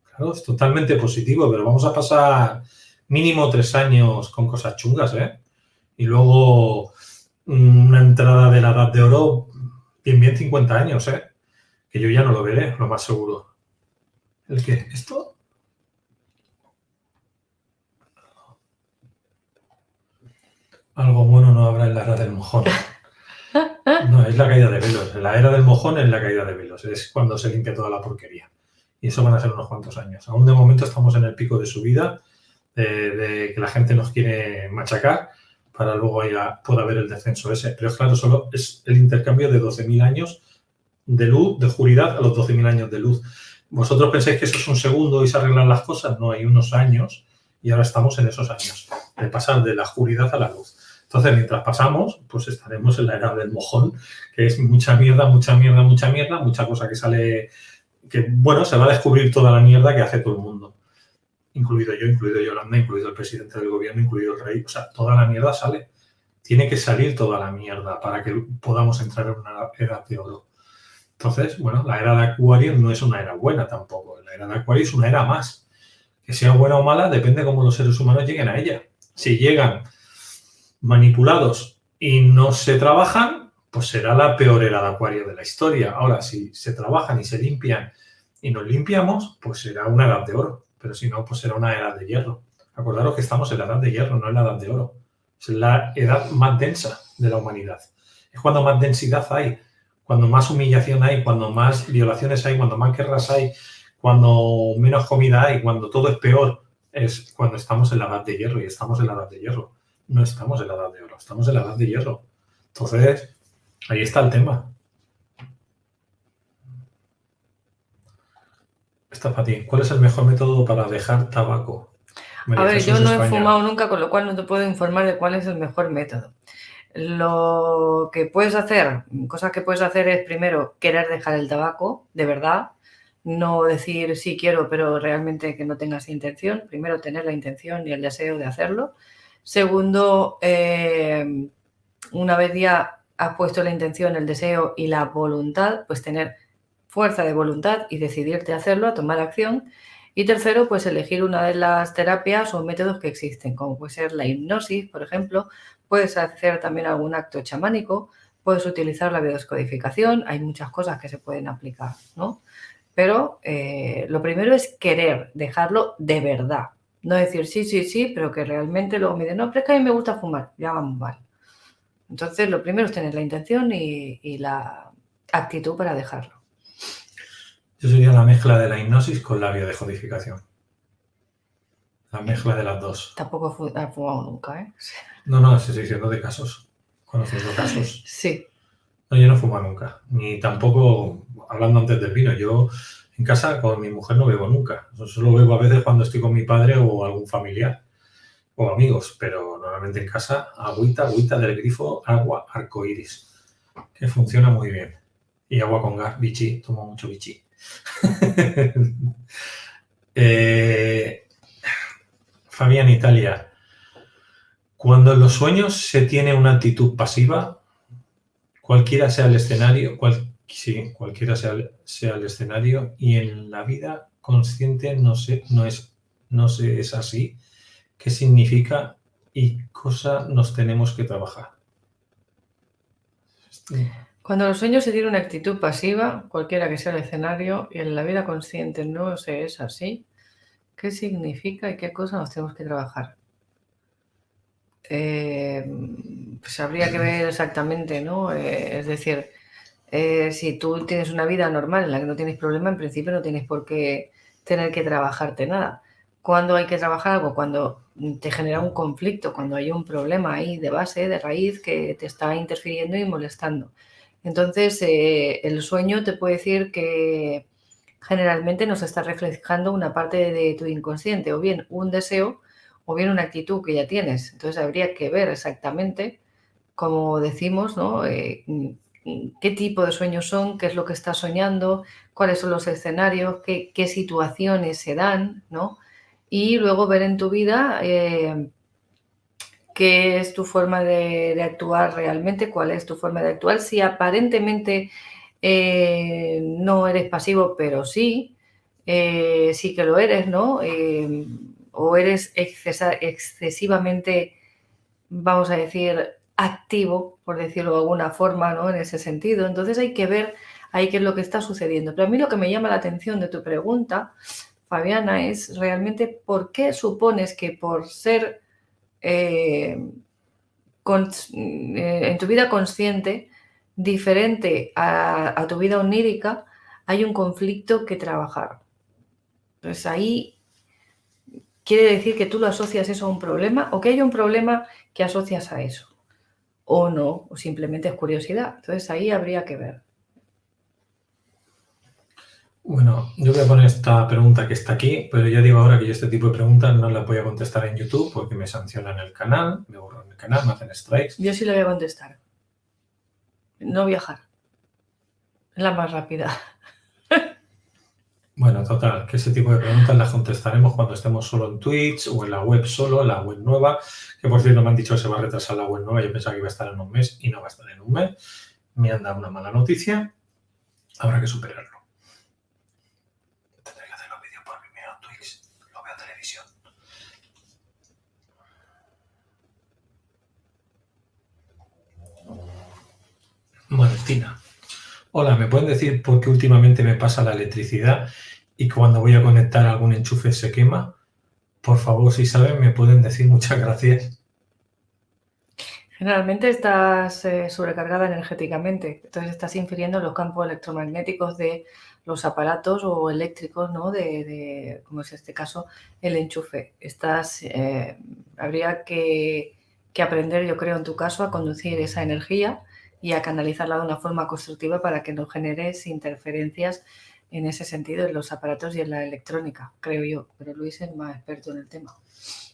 Claro, es totalmente positivo, pero vamos a pasar mínimo 3 años con cosas chungas, ¿eh? Y luego una entrada de la edad de oro, bien 50 años, ¿eh? Que yo ya no lo veré, lo más seguro. ¿El qué? ¿Esto? Algo bueno no habrá en la era del mojón. No, es la caída de velos. La era del mojón es la caída de velos. Es cuando se limpia toda la porquería. Y eso van a ser unos cuantos años. Aún de momento estamos en el pico de subida, de que la gente nos quiere machacar, para luego ya pueda haber el descenso ese. Pero claro, solo es el intercambio de 12.000 años de luz, de oscuridad, a los 12.000 años de luz. ¿Vosotros pensáis que eso es un segundo y se arreglan las cosas? No, hay unos años y ahora estamos en esos años, de pasar de la oscuridad a la luz. Entonces, mientras pasamos, pues estaremos en la era del mojón, que es mucha mierda, mucha cosa que sale, que, bueno, se va a descubrir toda la mierda que hace todo el mundo. Incluido yo, incluido Yolanda, incluido el presidente del gobierno, incluido el rey. O sea, toda la mierda sale. Tiene que salir toda la mierda para que podamos entrar en una era de oro. Entonces, bueno, la era de Acuario no es una era buena tampoco. La era de Acuario es una era más. Que sea buena o mala depende de cómo los seres humanos lleguen a ella. Si llegan manipulados y no se trabajan, pues será la peor era de Acuario de la historia. Ahora, si se trabajan y se limpian y nos limpiamos, pues será una edad de oro. Pero si no, pues será una edad de hierro. Acordaros que estamos en la edad de hierro, no en la edad de oro. Es la edad más densa de la humanidad. Es cuando más densidad hay, cuando más humillación hay, cuando más violaciones hay, cuando más guerras hay, cuando menos comida hay, cuando todo es peor. Es cuando estamos en la edad de hierro, y estamos en la edad de hierro. No estamos en la edad de oro, estamos en la edad de hierro. Entonces, ahí está el tema. Está para ti. ¿Cuál es el mejor método para dejar tabaco? A ver, yo no he fumado nunca, con lo cual no te puedo informar de cuál es el mejor método. Lo que puedes hacer, cosas que puedes hacer es, primero, querer dejar el tabaco, de verdad. No decir sí quiero, pero realmente que no tengas intención. Primero, tener la intención y el deseo de hacerlo. Segundo, una vez ya has puesto la intención, el deseo y la voluntad, pues tener fuerza de voluntad y decidirte a hacerlo, a tomar acción. Y tercero, pues elegir una de las terapias o métodos que existen, como puede ser la hipnosis, por ejemplo. Puedes hacer también algún acto chamánico, puedes utilizar la biodescodificación, hay muchas cosas que se pueden aplicar, ¿no? Pero lo primero es querer dejarlo de verdad. No decir sí, pero que realmente luego me dicen, no, pero es que a mí me gusta fumar, ya vamos mal. Entonces, lo primero es tener la intención y la actitud para dejarlo. Yo sería la mezcla de la hipnosis con la biodescodificación. La mezcla de las dos. Tampoco he fumado nunca, ¿eh? No, estoy diciendo de casos. Conociendo casos. Sí. No, yo no fumo nunca. Ni tampoco, hablando antes del vino, yo en casa con mi mujer no bebo nunca. Solo bebo a veces cuando estoy con mi padre o algún familiar o amigos, pero normalmente en casa, agüita del grifo, agua arcoíris, que funciona muy bien. Y agua con gas, bichi, tomo mucho bichi. Fabián, Italia. Cuando en los sueños se tiene una actitud pasiva, cualquiera sea el escenario, cualquiera sea el escenario, y en la vida consciente no es así, ¿qué significa y cosa nos tenemos que trabajar? Cuando los sueños se tiene una actitud pasiva, cualquiera que sea el escenario, y en la vida consciente no se es así, ¿qué significa y qué cosa nos tenemos que trabajar? Pues habría que ver exactamente, ¿no? Es decir, si tú tienes una vida normal en la que no tienes problema, en principio no tienes por qué tener que trabajarte nada. ¿Cuándo hay que trabajar algo? Cuando te genera un conflicto, cuando hay un problema ahí de base, de raíz, que te está interfiriendo y molestando. Entonces, el sueño te puede decir que generalmente nos está reflejando una parte de tu inconsciente, o bien un deseo, o bien una actitud que ya tienes. Entonces, habría que ver exactamente, como decimos, ¿no? Qué tipo de sueños son, qué es lo que estás soñando, cuáles son los escenarios, qué situaciones se dan, ¿no? Y luego ver en tu vida qué es tu forma de actuar realmente, cuál es tu forma de actuar. Si aparentemente no eres pasivo, pero sí que lo eres, ¿no? O eres excesivamente, vamos a decir, activo, por decirlo de alguna forma, ¿no? En ese sentido. Entonces hay que ver ahí qué es lo que está sucediendo. Pero a mí lo que me llama la atención de tu pregunta, Fabiana, es realmente por qué supones que por ser en tu vida consciente, diferente a tu vida onírica, hay un conflicto que trabajar. Entonces ahí quiere decir que tú lo asocias eso a un problema, o que hay un problema que asocias a eso, o no, o simplemente es curiosidad. Entonces ahí habría que ver. Bueno, yo voy a poner esta pregunta que está aquí, pero ya digo ahora que yo este tipo de preguntas no las voy a contestar en YouTube porque me sancionan el canal, me borran el canal, me hacen strikes. Yo sí le voy a contestar. No viajar. Es la más rápida. Bueno, total, que ese tipo de preguntas las contestaremos cuando estemos solo en Twitch o en la web solo, en la web nueva, que por cierto me han dicho que se va a retrasar la web nueva, yo pensaba que iba a estar en un mes y no va a estar en un mes. Me han dado una mala noticia, habrá que superarlo. Tendré que hacer los vídeos por Vimeo, Twitch, lo veo en televisión. Valentina. Hola, ¿me pueden decir por qué últimamente me pasa la electricidad y cuando voy a conectar algún enchufe se quema? Por favor, si saben, me pueden decir. Muchas gracias. Generalmente estás sobrecargada energéticamente, entonces estás infiriendo los campos electromagnéticos de los aparatos o eléctricos, ¿no? Como es este caso, el enchufe. Habría que aprender, yo creo, en tu caso, a conducir esa energía y a canalizarla de una forma constructiva para que no generes interferencias en ese sentido en los aparatos y en la electrónica, creo yo. Pero Luis es más experto en el tema.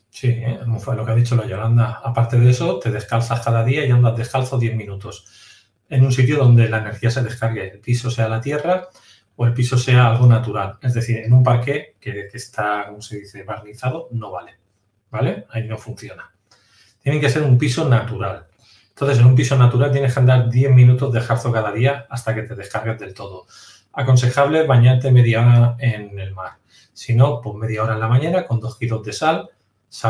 Sí, fue lo que ha dicho la Yolanda. Aparte de eso, te descalzas cada día y andas descalzo 10 minutos. En un sitio donde la energía se descargue, el piso sea la tierra o el piso sea algo natural. Es decir, en un parqué que está, como se dice, barnizado, no vale. ¿Vale? Ahí no funciona. Tiene que ser un piso natural. Entonces, en un piso natural tienes que andar 10 minutos descalzo cada día hasta que te descargues del todo. Aconsejable bañarte media hora en el mar. Si no, pues media hora en la mañana con 2 kilos de sal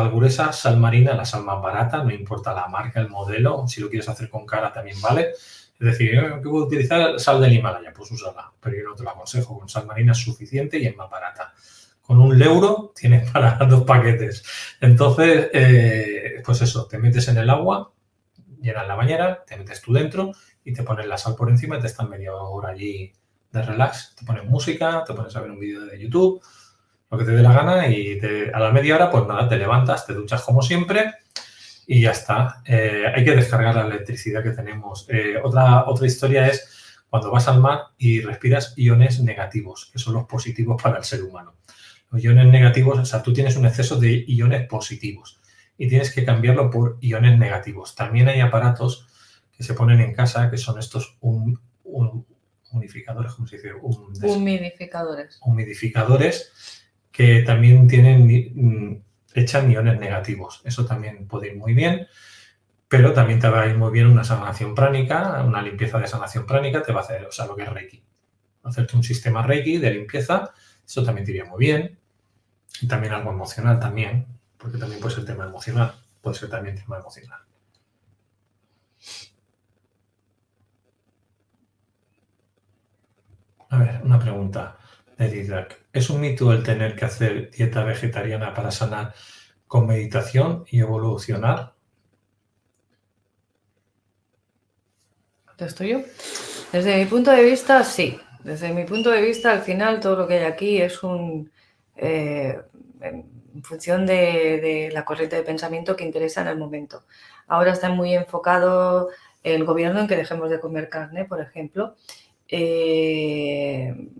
gruesa, sal marina, la sal más barata, no importa la marca, el modelo, si lo quieres hacer con cara también vale. Es decir, ¿qué puedo utilizar? Sal del Himalaya, pues úsala, pero yo no te lo aconsejo, con sal marina es suficiente y es más barata. Con €1 tienes para 2 paquetes. Entonces, pues eso, te metes en el agua, llenas la bañera, te metes tú dentro y te pones la sal por encima y te estás media hora allí de relax. Te pones música, te pones a ver un vídeo de YouTube, lo que te dé la gana y a la media hora, pues nada, te levantas, te duchas como siempre y ya está. Hay que descargar la electricidad que tenemos. Otra historia es cuando vas al mar y respiras iones negativos, que son los positivos para el ser humano. Los iones negativos, o sea, tú tienes un exceso de iones positivos y tienes que cambiarlo por iones negativos. También hay aparatos que se ponen en casa que son estos unificadores, ¿cómo se dice? Humidificadores. Humidificadores que también echan iones negativos. Eso también puede ir muy bien, pero también te va a ir muy bien una sanación pránica, una limpieza de sanación pránica, te va a hacer, o sea, lo que es Reiki. Hacerte un sistema Reiki de limpieza, eso también te iría muy bien. Y también algo emocional también, porque también puede ser tema emocional, puede ser también tema emocional. A ver, una pregunta de Didac. ¿Es un mito el tener que hacer dieta vegetariana para sanar con meditación y evolucionar? ¿Esto yo? Desde mi punto de vista, sí. Desde mi punto de vista, al final, todo lo que hay aquí es en función de la corriente de pensamiento que interesa en el momento. Ahora está muy enfocado el gobierno en que dejemos de comer carne, por ejemplo.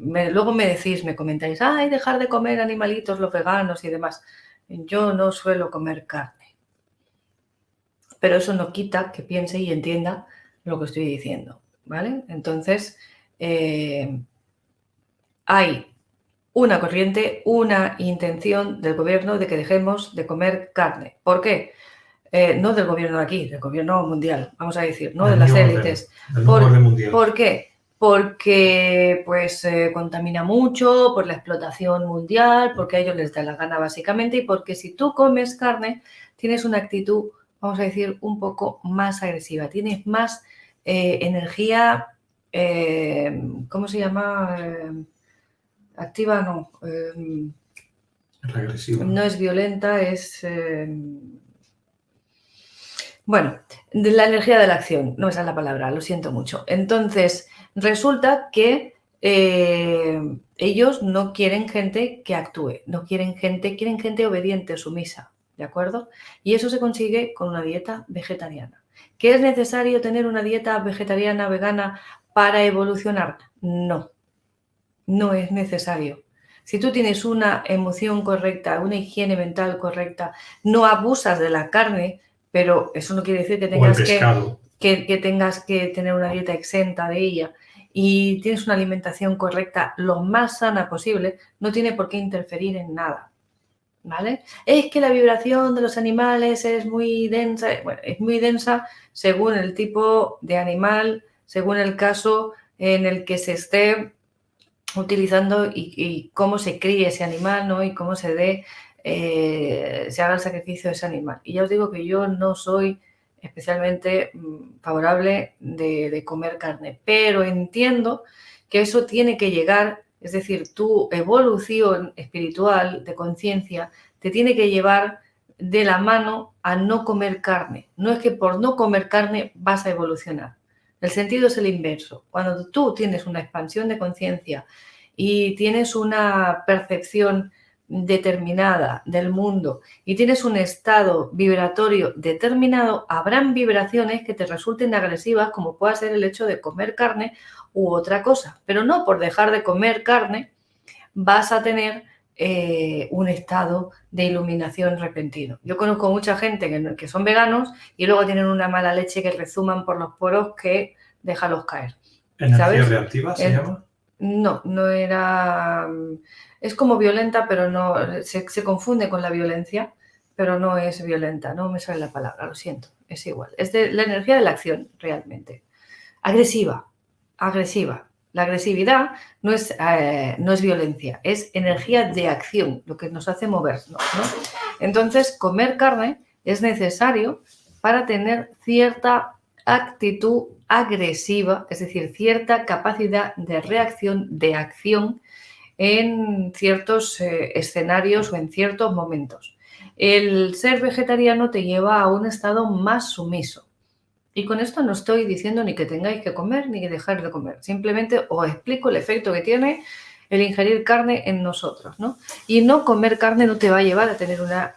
Luego me comentáis, ay, dejar de comer animalitos, los veganos y demás. Yo no suelo comer carne. Pero eso no quita que piense y entienda lo que estoy diciendo, ¿vale? Entonces, hay una corriente, una intención del gobierno de que dejemos de comer carne. ¿Por qué? No del gobierno de aquí, del gobierno mundial, vamos a decir, no de las élites. ¿Por qué? Porque pues contamina mucho, por la explotación mundial, porque a ellos les da la gana básicamente y porque si tú comes carne tienes una actitud, vamos a decir, un poco más agresiva, tienes más energía, ¿cómo se llama? Activa, no. Regresiva. No es violenta, es... Bueno, de la energía de la acción, no esa es la palabra, lo siento mucho. Entonces, resulta que ellos no quieren gente que actúe, quieren gente obediente, sumisa, ¿de acuerdo? Y eso se consigue con una dieta vegetariana. ¿Que es necesario tener una dieta vegetariana, vegana para evolucionar? No, no es necesario. Si tú tienes una emoción correcta, una higiene mental correcta, no abusas de la carne, pero eso no quiere decir que tengas que tengas que tener una dieta exenta de ella y tienes una alimentación correcta lo más sana posible, no tiene por qué interferir en nada, ¿vale? Es que la vibración de los animales es muy densa. Bueno, es muy densa según el tipo de animal, según el caso en el que se esté utilizando y cómo se críe ese animal, ¿no? Y cómo se haga el sacrificio de ese animal. Y ya os digo que yo no soy especialmente favorable de comer carne, pero entiendo que eso tiene que llegar, es decir, tu evolución espiritual de conciencia te tiene que llevar de la mano a no comer carne. No es que por no comer carne vas a evolucionar. El sentido es el inverso. Cuando tú tienes una expansión de conciencia y tienes una percepción determinada del mundo y tienes un estado vibratorio determinado, habrán vibraciones que te resulten agresivas, como pueda ser el hecho de comer carne u otra cosa. Pero no por dejar de comer carne vas a tener un estado de iluminación repentino. Yo conozco mucha gente que son veganos y luego tienen una mala leche que rezuman por los poros que déjalos caer. ¿Energía reactiva se llama? No, no era... Es como violenta, pero no... Se confunde con la violencia, pero no es violenta. No me sale la palabra, lo siento. Es igual. Es de la energía de la acción, realmente. Agresiva. La agresividad no es violencia, es energía de acción, lo que nos hace movernos, ¿no? Entonces, comer carne es necesario para tener cierta actitud agresiva, es decir, cierta capacidad de reacción, de acción en ciertos escenarios o en ciertos momentos. El ser vegetariano te lleva a un estado más sumiso Y con esto no estoy diciendo ni que tengáis que comer ni que dejar de comer. Simplemente os explico el efecto que tiene el ingerir carne en nosotros, ¿no? Y no comer carne no te va a llevar a tener una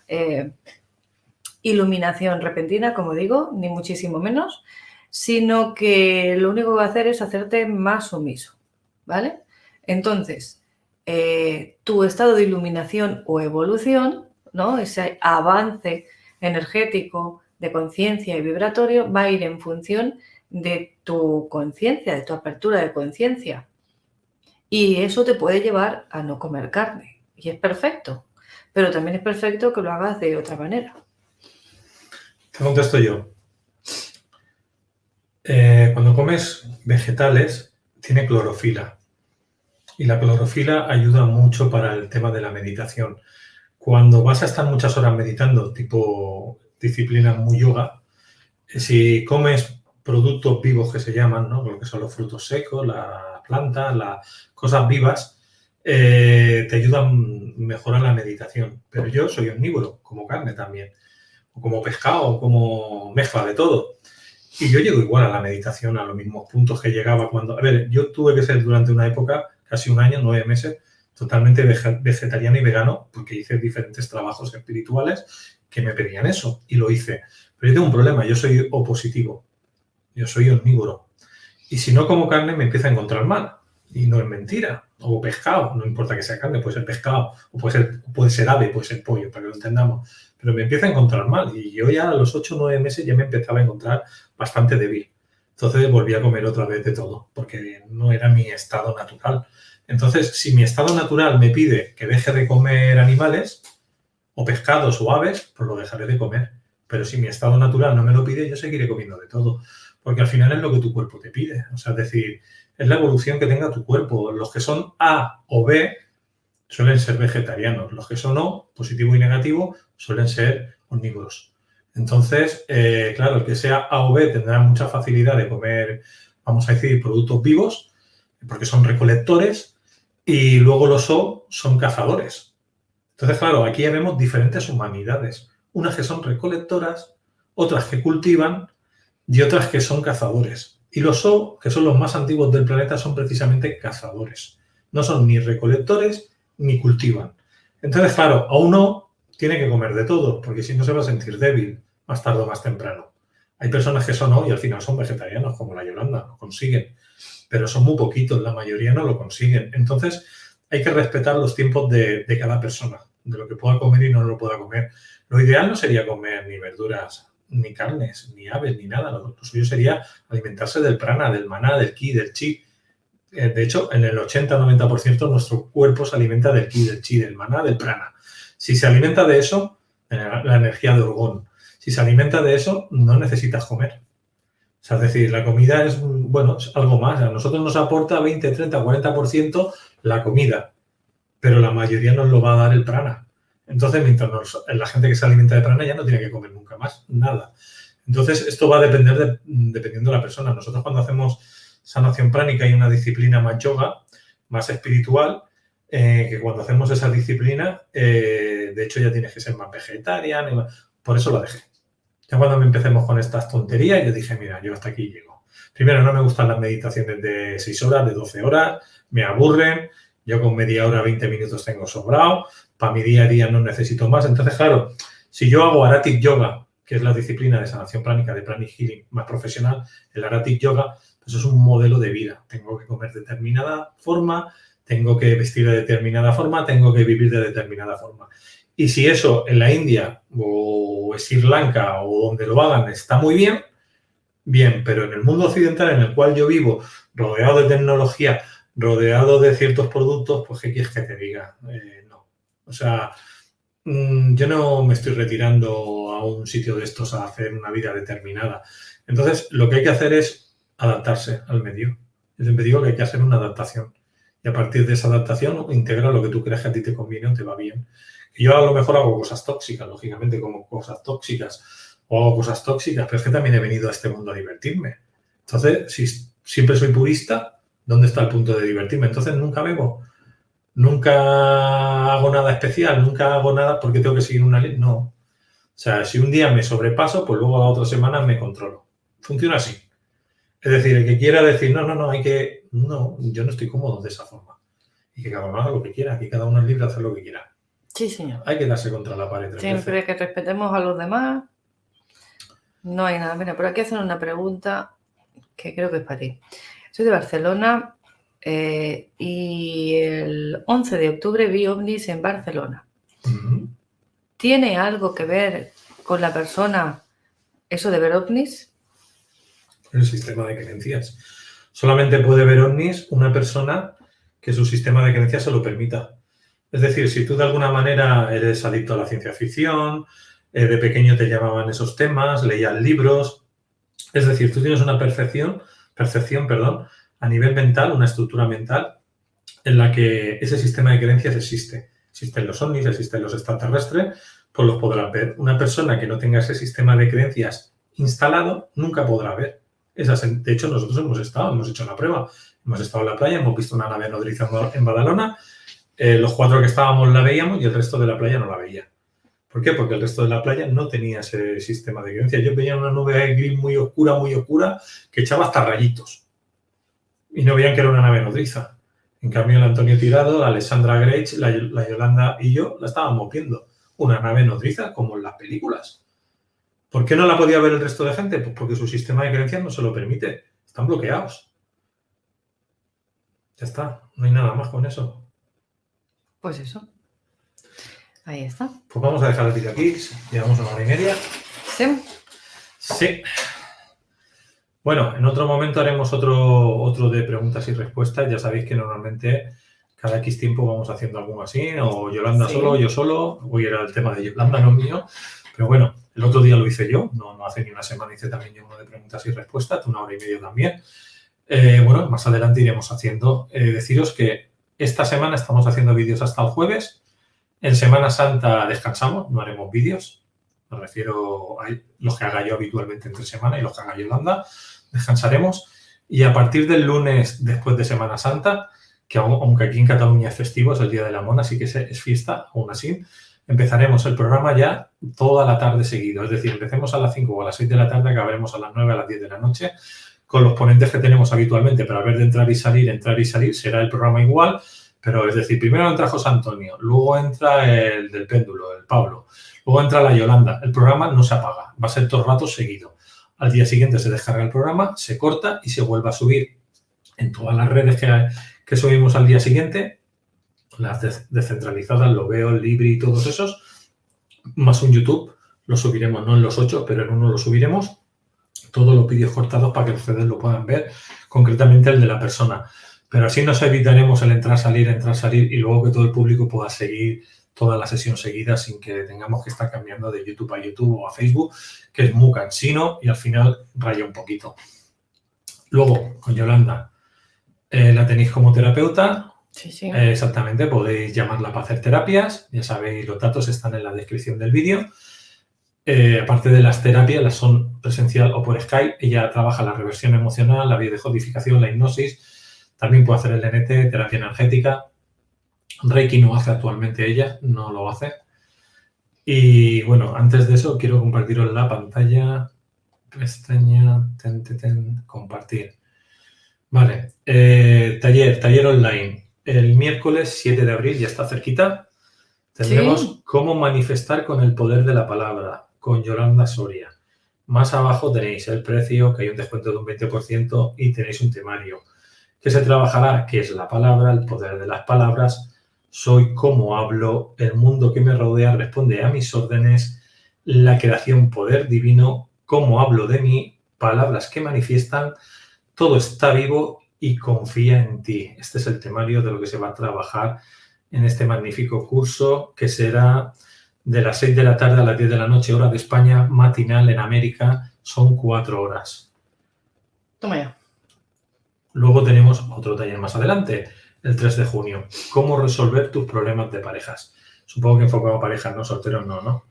iluminación repentina, como digo, ni muchísimo menos, sino que lo único que va a hacer es hacerte más sumiso, ¿vale? Entonces, tu estado de iluminación o evolución, ¿no? Ese avance energético de conciencia y vibratorio va a ir en función de tu conciencia, de tu apertura de conciencia. Y eso te puede llevar a no comer carne. Y es perfecto. Pero también es perfecto que lo hagas de otra manera. Te contesto yo. Cuando comes vegetales, tiene clorofila. Y la clorofila ayuda mucho para el tema de la meditación. Cuando vas a estar muchas horas meditando, tipo disciplinas muy yoga, si comes productos vivos que se llaman, ¿no? Lo que son los frutos secos, las plantas, las cosas vivas, te ayudan a mejorar la meditación. Pero yo soy omnívoro, como carne también, o como pescado, o como mezcla de todo. Y yo llego igual a la meditación, a los mismos puntos que llegaba cuando... A ver, yo tuve que ser durante una época, casi un año, 9 meses, totalmente vegetariano y vegano, porque hice diferentes trabajos espirituales que me pedían eso, y lo hice. Pero yo tengo un problema, yo soy opositivo, yo soy omnívoro. Y si no como carne, me empieza a encontrar mal. Y no es mentira. O pescado, no importa que sea carne, puede ser pescado, o puede ser ave, puede ser pollo, para que lo entendamos. Pero me empieza a encontrar mal. Y yo ya a los 8 o 9 meses ya me empezaba a encontrar bastante débil. Entonces volví a comer otra vez de todo, porque no era mi estado natural. Entonces, si mi estado natural me pide que deje de comer animales, o pescados o aves, pues lo dejaré de comer. Pero si mi estado natural no me lo pide, yo seguiré comiendo de todo. Porque al final es lo que tu cuerpo te pide. O sea, es decir, es la evolución que tenga tu cuerpo. Los que son A o B suelen ser vegetarianos. Los que son O, positivo y negativo, suelen ser omnívoros. Entonces, claro, el que sea A o B tendrá mucha facilidad de comer, vamos a decir, productos vivos, porque son recolectores, y luego los O son cazadores. Entonces, claro, aquí ya vemos diferentes humanidades. Unas que son recolectoras, otras que cultivan y otras que son cazadores. Y los O, que son los más antiguos del planeta, son precisamente cazadores. No son ni recolectores ni cultivan. Entonces, claro, a uno tiene que comer de todo, porque si no se va a sentir débil más tarde o más temprano. Hay personas que son O y al final son vegetarianos, como la Yolanda, lo consiguen. Pero son muy poquitos, la mayoría no lo consiguen. Entonces, hay que respetar los tiempos de cada persona, de lo que pueda comer y no lo pueda comer. Lo ideal no sería comer ni verduras, ni carnes, ni aves, ni nada. Lo suyo sería alimentarse del prana, del maná, del ki, del chi. De hecho, en el 80-90% nuestro cuerpo se alimenta del ki, del chi, del maná, del prana. Si se alimenta de eso, la energía de orgón, si se alimenta de eso, no necesitas comer. O sea, es decir, la comida es, bueno, es algo más. A nosotros nos aporta 20, 30, 40% la comida, pero la mayoría nos lo va a dar el prana. Entonces, mientras la gente que se alimenta de prana ya no tiene que comer nunca más, nada. Entonces, esto va a depender dependiendo de la persona. Nosotros cuando hacemos sanación pránica hay una disciplina más yoga, más espiritual, que cuando hacemos esa disciplina, de hecho ya tienes que ser más vegetariano, por eso la dejé. Ya cuando me empecemos con estas tonterías, yo dije, mira, yo hasta aquí llego. Primero, no me gustan las meditaciones de 6 horas, de 12 horas, me aburren. Yo con media hora, 20 minutos tengo sobrado. Para mi día a día no necesito más. Entonces, claro, si yo hago Aratic Yoga, que es la disciplina de sanación pránica, de pranic healing más profesional, el Aratic Yoga, pues es un modelo de vida. Tengo que comer de determinada forma, tengo que vestir de determinada forma, tengo que vivir de determinada forma. Y si eso en la India o Sri Lanka o donde lo hagan está muy bien, bien, pero en el mundo occidental en el cual yo vivo, rodeado de tecnología, rodeado de ciertos productos, pues ¿qué quieres que te diga? No. O sea, yo no me estoy retirando a un sitio de estos a hacer una vida determinada. Entonces, lo que hay que hacer es adaptarse al medio. Yo siempre digo que hay que hacer una adaptación. Y a partir de esa adaptación, integra lo que tú creas que a ti te conviene o te va bien. Y yo a lo mejor hago cosas tóxicas, lógicamente, como cosas tóxicas, o hago cosas tóxicas, pero es que también he venido a este mundo a divertirme. Entonces, si siempre soy purista, ¿dónde está el punto de divertirme? Entonces, nunca bebo, nunca hago nada especial, nunca hago nada porque tengo que seguir una ley. No. O sea, si un día me sobrepaso, pues luego la otra semana me controlo. Funciona así. Es decir, el que quiera decir, no, yo no estoy cómodo de esa forma. Y que cada uno haga lo que quiera, que cada uno es libre de hacer lo que quiera. Sí, señor. Hay que darse contra la pared 3 Siempre veces. que respetemos a los demás, no hay nada. Mira, por aquí hacen una pregunta que creo que es para ti. Soy de Barcelona y el 11 de octubre vi ovnis en Barcelona. ¿Tiene algo que ver con la persona eso de ver ovnis? El sistema de creencias. Solamente puede ver ovnis una persona que su sistema de creencias se lo permita. Es decir, si tú de alguna manera eres adicto a la ciencia ficción, de pequeño te llamaban esos temas, leías libros, es decir, tú tienes una percepción, a nivel mental, una estructura mental en la que ese sistema de creencias existe. Existen los ovnis, existen los extraterrestres, pues los podrás ver. Una persona que no tenga ese sistema de creencias instalado nunca podrá ver. De hecho, nosotros hemos hecho la prueba. Hemos estado en la playa, hemos visto una nave nodriza en Badalona. Los 4 que estábamos la veíamos y el resto de la playa no la veía. ¿Por qué? Porque el resto de la playa no tenía ese sistema de creencias. Yo veía una nube gris muy oscura, que echaba hasta rayitos. Y no veían que era una nave nodriza. En cambio, el Antonio Tirado, la Alessandra Grech, la Yolanda y yo la estábamos viendo. Una nave nodriza, como en las películas. ¿Por qué no la podía ver el resto de gente? Pues porque su sistema de creencias no se lo permite. Están bloqueados. Ya está. No hay nada más con eso. Pues eso. Ahí está. Pues vamos a dejar el vídeo aquí. Llevamos 1 hora y media. ¿Sí? Sí. Bueno, en otro momento haremos otro de preguntas y respuestas. Ya sabéis que normalmente cada X tiempo vamos haciendo algo así. O Yolanda solo, yo solo. Hoy era el tema de Yolanda, no mío. Pero bueno, el otro día lo hice yo. No hace ni una semana hice también yo uno de preguntas y respuestas. 1 hora y media también. Bueno, más adelante iremos haciendo. Deciros que esta semana estamos haciendo vídeos hasta el jueves. En Semana Santa descansamos, no haremos vídeos. Me refiero a los que haga yo habitualmente entre semana y los que haga Yolanda. Descansaremos. Y a partir del lunes, después de Semana Santa, que aunque aquí en Cataluña es festivo, es el Día de la Mona, así que es fiesta, aún así, empezaremos el programa ya toda la tarde seguido. Es decir, empecemos a las 5 o a las 6 de la tarde, acabaremos a las 9 a las 10 de la noche, con los ponentes que tenemos habitualmente, pero al ver de entrar y salir, será el programa igual. Pero es decir, primero entra José Antonio, luego entra el del péndulo, el Pablo, luego entra la Yolanda. El programa no se apaga, va a ser todo el rato seguido. Al día siguiente se descarga el programa, se corta y se vuelve a subir en todas las redes que subimos al día siguiente, las descentralizadas, Loveo, Libri y todos esos, más un YouTube, lo subiremos, no en los 8, pero en uno lo subiremos, todos los vídeos cortados para que ustedes lo puedan ver, concretamente el de la persona. Pero así nos evitaremos el entrar, salir y luego que todo el público pueda seguir toda la sesión seguida sin que tengamos que estar cambiando de YouTube a YouTube o a Facebook, que es muy cansino y al final raya un poquito. Luego, con Yolanda, la tenéis como terapeuta. Sí. Exactamente, podéis llamarla para hacer terapias. Ya sabéis, los datos están en la descripción del vídeo. Aparte de las terapias, las son presencial o por Skype. Ella trabaja la reversión emocional, la biodescodificación, la hipnosis. También puede hacer el NT, terapia energética. Reiki no hace actualmente ella, no lo hace. Y bueno, antes de eso quiero compartiros la pantalla. Pestaña, compartir. Vale, taller online. El miércoles 7 de abril, ya está cerquita. Tendremos cómo manifestar con el poder de la palabra, con Yolanda Soria. Más abajo tenéis el precio, que hay un descuento de un 20% y tenéis un temario. Que se trabajará, que es la palabra, el poder de las palabras, soy como hablo, el mundo que me rodea responde a mis órdenes, la creación, poder divino, cómo hablo de mí, palabras que manifiestan, todo está vivo y confía en ti. Este es el temario de lo que se va a trabajar en este magnífico curso, que será de las 6 de la tarde a las 10 de la noche, hora de España, matinal en América, son 4 horas. Toma ya. Luego tenemos otro taller más adelante, el 3 de junio. ¿Cómo resolver tus problemas de parejas? Supongo que enfocado a parejas, ¿no? Solteros no, ¿no?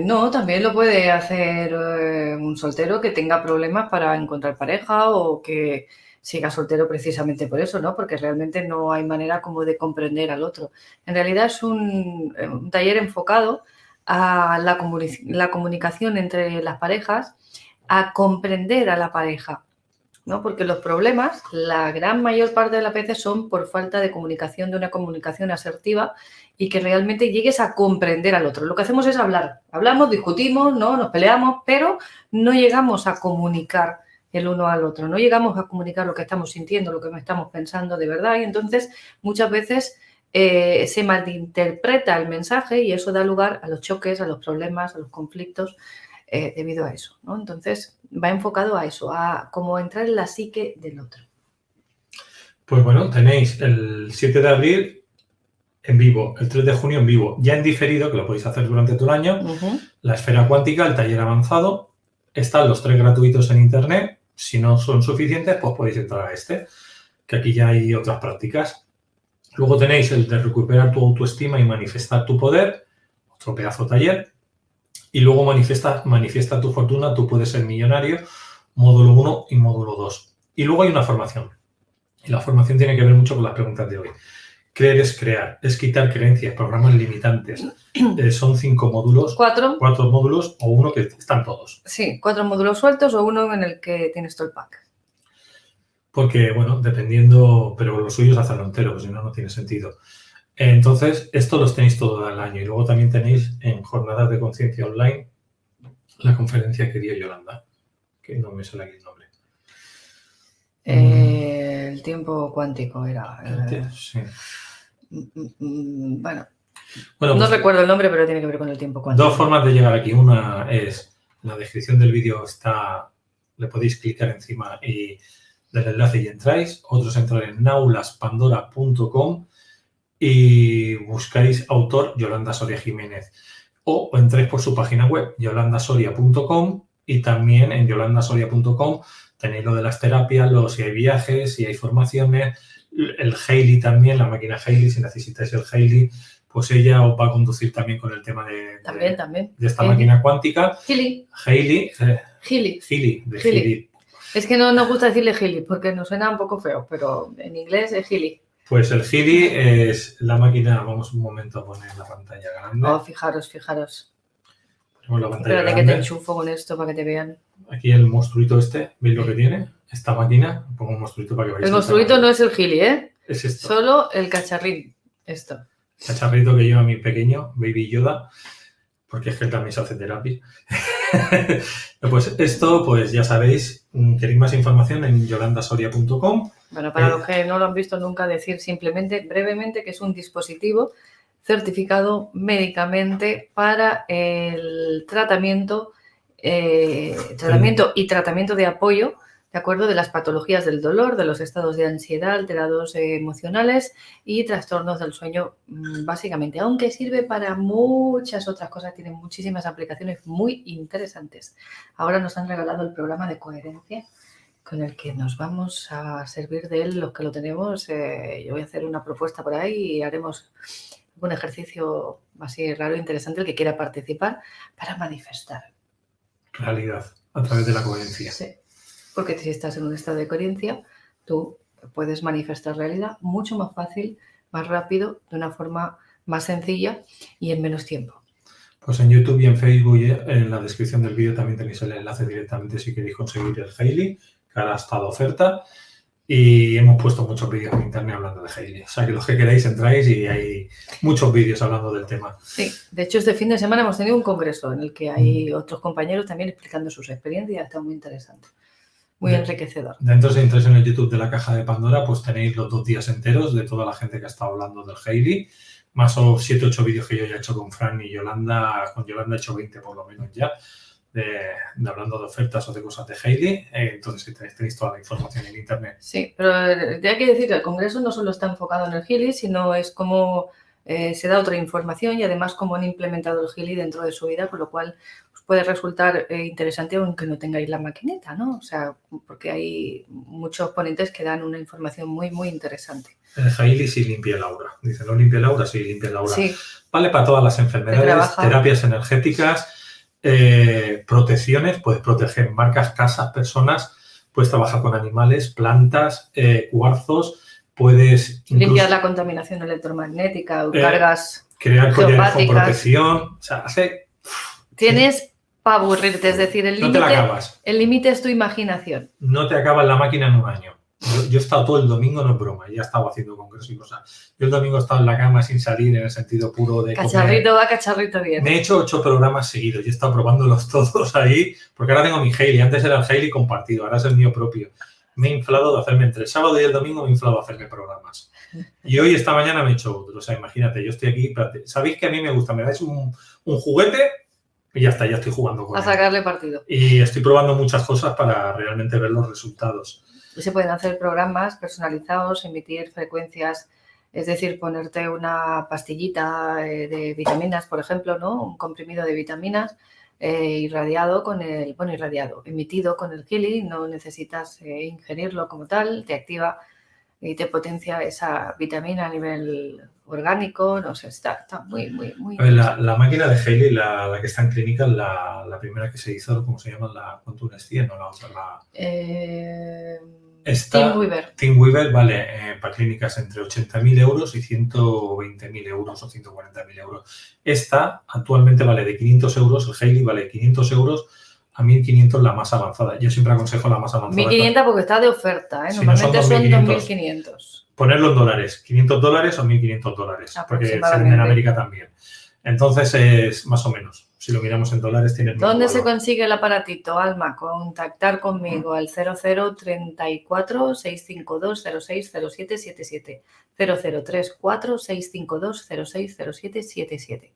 No, también lo puede hacer un soltero que tenga problemas para encontrar pareja o que siga soltero precisamente por eso, ¿no? Porque realmente no hay manera como de comprender al otro. En realidad es un taller enfocado a la comunicación entre las parejas a comprender a la pareja, ¿no? Porque los problemas, la gran mayor parte de las veces son por falta de comunicación, de una comunicación asertiva y que realmente llegues a comprender al otro. Lo que hacemos es hablar. Hablamos, discutimos, ¿no? Nos peleamos, pero no llegamos a comunicar el uno al otro. No llegamos a comunicar lo que estamos sintiendo, lo que estamos pensando de verdad. Y entonces muchas veces se malinterpreta el mensaje y eso da lugar a los choques, a los problemas, a los conflictos debido a eso, ¿no? Entonces va enfocado a eso, a cómo entrar en la psique del otro. Pues bueno, tenéis el 7 de abril en vivo, el 3 de junio en vivo, ya en diferido, que lo podéis hacer durante todo el año, la esfera cuántica, el taller avanzado, están los 3 gratuitos en internet, si no son suficientes, pues podéis entrar a este, que aquí ya hay otras prácticas. Luego tenéis el de recuperar tu autoestima y manifestar tu poder, otro pedazo taller, y luego manifiesta tu fortuna, tú puedes ser millonario, módulo 1 y módulo 2. Y luego hay una formación, y la formación tiene que ver mucho con las preguntas de hoy. Creer es crear, es quitar creencias, programas limitantes. Son 5 módulos. 4 módulos o uno que están todos. Sí, 4 módulos sueltos o uno en el que tienes todo el pack. Porque, bueno, dependiendo, pero los suyos hacerlo entero, pues si no, no tiene sentido. Entonces, esto los tenéis todo el año. Y luego también tenéis en Jornadas de Conciencia Online la conferencia que dio Yolanda, que no me sale aquí el nombre. El tiempo cuántico era. Sí. Bueno, no pues, recuerdo el nombre, pero tiene que ver con el tiempo cuántico. 2 formas de llegar aquí. Una es, en la descripción del vídeo está, le podéis clicar encima y del enlace y entráis. Otros entrar en naulaspandora.com y buscáis autor Yolanda Soria Jiménez. O entréis por su página web, yolandasoria.com, y también en yolandasoria.com tenéis lo de las terapias, si hay viajes, si hay formaciones, el Hailey también, la máquina Hailey, si necesitáis el Hailey, pues ella os va a conducir también con el tema de esta máquina cuántica. Hailey. Es que no nos gusta decirle Hailey porque nos suena un poco feo, pero en inglés es Hailey. Pues el Hailey es la máquina, vamos un momento a poner la pantalla grande. Oh, fijaros. Ponemos la pantalla Espérate grande. Que te enchufo con esto para que te vean. Aquí el monstruito este, ¿veis lo que tiene? Esta máquina, pongo un monstruito para que veáis. El monstruito no es el Hailey, ¿eh? Es esto. Solo el cacharrín, esto. Cacharrito que lleva mi pequeño, Baby Yoda, porque es que él también se hace terapia. Pues esto, pues ya sabéis, queréis más información en yolandasoria.com. Bueno, para los que no lo han visto nunca, decir simplemente, brevemente, que es un dispositivo certificado médicamente para el tratamiento y tratamiento de apoyo, de acuerdo, de las patologías del dolor, de los estados de ansiedad, alterados emocionales y trastornos del sueño, básicamente. Aunque sirve para muchas otras cosas, tiene muchísimas aplicaciones muy interesantes. Ahora nos han regalado el programa de coherencia, con el que nos vamos a servir de él los que lo tenemos. Yo voy a hacer una propuesta por ahí y haremos un ejercicio así raro, interesante, el que quiera participar, para manifestar realidad a través de la coherencia. Sí, porque si estás en un estado de coherencia, tú puedes manifestar realidad mucho más fácil, más rápido, de una forma más sencilla y en menos tiempo. Pues en YouTube y en Facebook, en la descripción del vídeo también tenéis el enlace directamente si queréis conseguir el Hailey, que ahora está de oferta. Y hemos puesto muchos vídeos en internet hablando de Hailey. O sea, que los que queráis entráis y hay muchos vídeos hablando del tema. Sí, de hecho este fin de semana hemos tenido un congreso en el que hay otros compañeros también explicando sus experiencias. Está muy interesante, muy enriquecedor. Dentro, si entráis en el YouTube de la Caja de Pandora, pues tenéis los 2 días enteros de toda la gente que ha estado hablando del Hailey, más o 7 o 8 vídeos que yo ya he hecho con Fran y Yolanda. Con Yolanda he hecho 20 por lo menos ya. De hablando de ofertas o de cosas de Hailey, entonces tenéis toda la información en internet. Sí, pero hay que decir que el congreso no solo está enfocado en el Hailey, sino es como se da otra información y además cómo han implementado el Hailey dentro de su vida, con lo cual os puede resultar interesante aunque no tengáis la maquineta, ¿no? O sea, porque hay muchos ponentes que dan una información muy, muy interesante. El Hailey sí limpia el aura. Dice, ¿no limpia el aura? Sí, limpia el aura. Sí. Vale para todas las enfermedades, terapias energéticas, protecciones, puedes proteger marcas, casas, personas, puedes trabajar con animales, plantas, cuarzos, puedes limpiar la contaminación electromagnética, cargas crear collares con protección, o sea, tienes para aburrirte. Es decir, No te la acabas. el límite es tu imaginación. No te acabas la máquina en un año. Yo he estado todo el domingo, no es broma, ya he estado haciendo congresos y cosas. Yo el domingo he estado en la cama sin salir en el sentido puro de Cacharrito va, cacharrito bien. Me he hecho 8 programas seguidos y he estado probándolos todos ahí, porque ahora tengo mi Hailey. Antes era el Hailey compartido, ahora es el mío propio. Me he inflado de hacerme entre el sábado y el domingo, me he inflado de hacerme programas. Y hoy, esta mañana, me he hecho otro. O sea, imagínate, yo estoy aquí, sabéis que a mí me gusta, me dais un juguete y ya está, ya estoy jugando con él. A sacarle partido. Y estoy probando muchas cosas para realmente ver los resultados. Y se pueden hacer programas personalizados, emitir frecuencias, es decir, ponerte una pastillita de vitaminas, por ejemplo, ¿no? Un comprimido de vitaminas irradiado con el, bueno, irradiado, emitido con el Healy, no necesitas ingerirlo como tal, te activa y te potencia esa vitamina a nivel orgánico, no sé, está muy... La máquina de Hailey, la que está en clínica, la primera que se hizo, ¿cómo se llama? La Quantum S100, ¿no? La otra, TeamWeaver, vale, para clínicas entre 80.000 euros y 120.000 euros o 140.000 euros. Esta actualmente vale de 500 euros, el Hailey vale 500 euros a 1.500 la más avanzada. Yo siempre aconsejo la más avanzada. 1.500 porque está de oferta, ¿eh? Normalmente son 2.500. Ponerlo en dólares, $500 o $1.500, porque se vende en América también. Entonces es más o menos. Si lo miramos en dólares, tiene el mismo ¿Dónde valor. se consigue el aparatito, Alma? Contactar conmigo al 0034 652 060777. 0034 652 060777.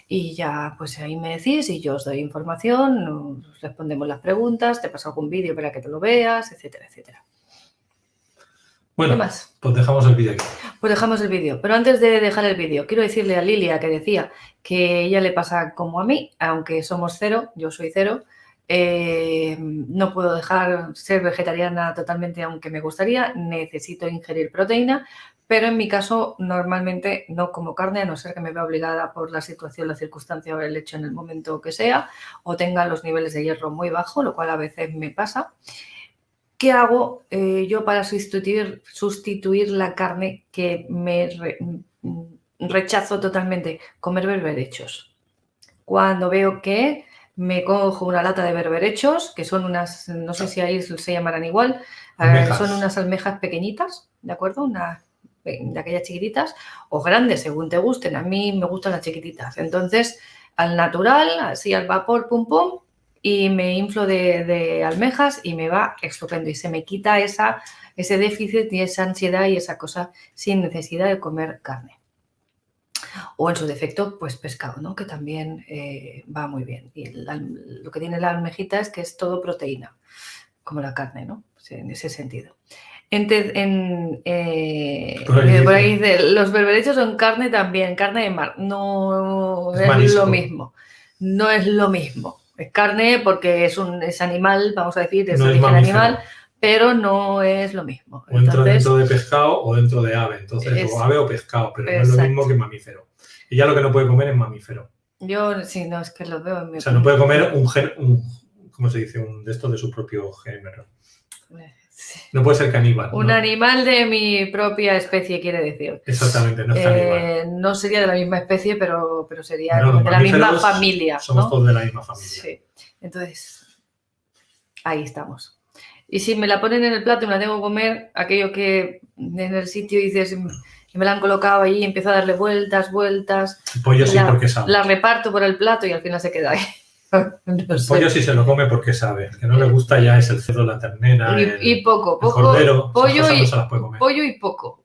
Y ya, pues ahí me decís y yo os doy información, respondemos las preguntas, te paso algún vídeo para que te lo veas, etcétera, etcétera. Bueno, ¿qué más? Pues dejamos el vídeo aquí. Pues dejamos el vídeo. Pero antes de dejar el vídeo, quiero decirle a Lilia que decía que ella le pasa como a mí, aunque somos 0, yo soy 0, no puedo dejar ser vegetariana totalmente, aunque me gustaría, necesito ingerir proteína, pero en mi caso normalmente no como carne, a no ser que me vea obligada por la situación, la circunstancia o el hecho en el momento que sea, o tenga los niveles de hierro muy bajos, lo cual a veces me pasa. ¿Qué hago yo para sustituir la carne que me rechazo totalmente? Comer berberechos. Cuando veo que me cojo una lata de berberechos, que son unas, no sé si ahí se llamarán igual, son unas almejas pequeñitas, ¿de acuerdo? De aquellas chiquititas o grandes, según te gusten. A mí me gustan las chiquititas. Entonces, al natural, así al vapor, pum, pum, y me inflo de almejas y me va estupendo y se me quita ese déficit y esa ansiedad y esa cosa sin necesidad de comer carne. O en su defecto, pues pescado, ¿no? Que también va muy bien. Y lo que tiene la almejita es que es todo proteína, como la carne, ¿no? Pues en ese sentido. Por ahí dice, los berberechos son carne también, carne de mar. No es lo mismo. No es lo mismo. Es carne porque es animal, vamos a decir, es origen animal, pero no es lo mismo. O entra dentro de pescado o dentro de ave. Entonces, o ave o pescado, pero no es lo mismo que mamífero. Y ya lo que no puede comer es mamífero. Yo, sí, no, es que lo veo en mi... O sea, no puede comer ¿cómo se dice? Un de estos de su propio género. Sí. No puede ser caníbal. Un animal de mi propia especie, quiere decir. Exactamente, no es caníbal. No sería de la misma especie, pero sería de la misma familia. Somos, ¿no? Todos de la misma familia. Sí. Entonces, ahí estamos. Y si me la ponen en el plato y me la tengo que comer, aquello que en el sitio dices, me la han colocado ahí y empiezo a darle vueltas. El pollo sí, porque sabe. La reparto por el plato y al final se queda ahí. El pollo sí se lo come porque sabe. El que no le gusta ya es el cerdo, la ternera, y poco, el cordero. Pollo no se las puede comer. Pollo y poco.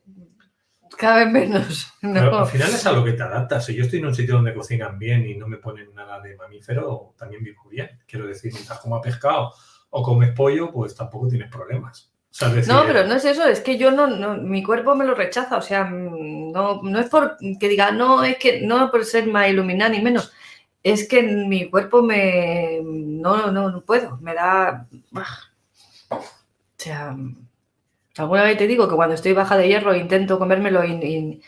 Cada vez menos. No. Pero al final es a lo que te adaptas. Si yo estoy en un sitio donde cocinan bien y no me ponen nada de mamífero, también vivo bien. Quiero decir, mientras comas pescado o comes pollo, pues tampoco tienes problemas. O sea, decir, no, pero no es eso, es que yo no, mi cuerpo me lo rechaza. O sea, no es por que diga, no, es que no por ser más iluminada ni menos. Es que mi cuerpo no puedo, me da... O sea, alguna vez te digo que cuando estoy baja de hierro intento comérmelo y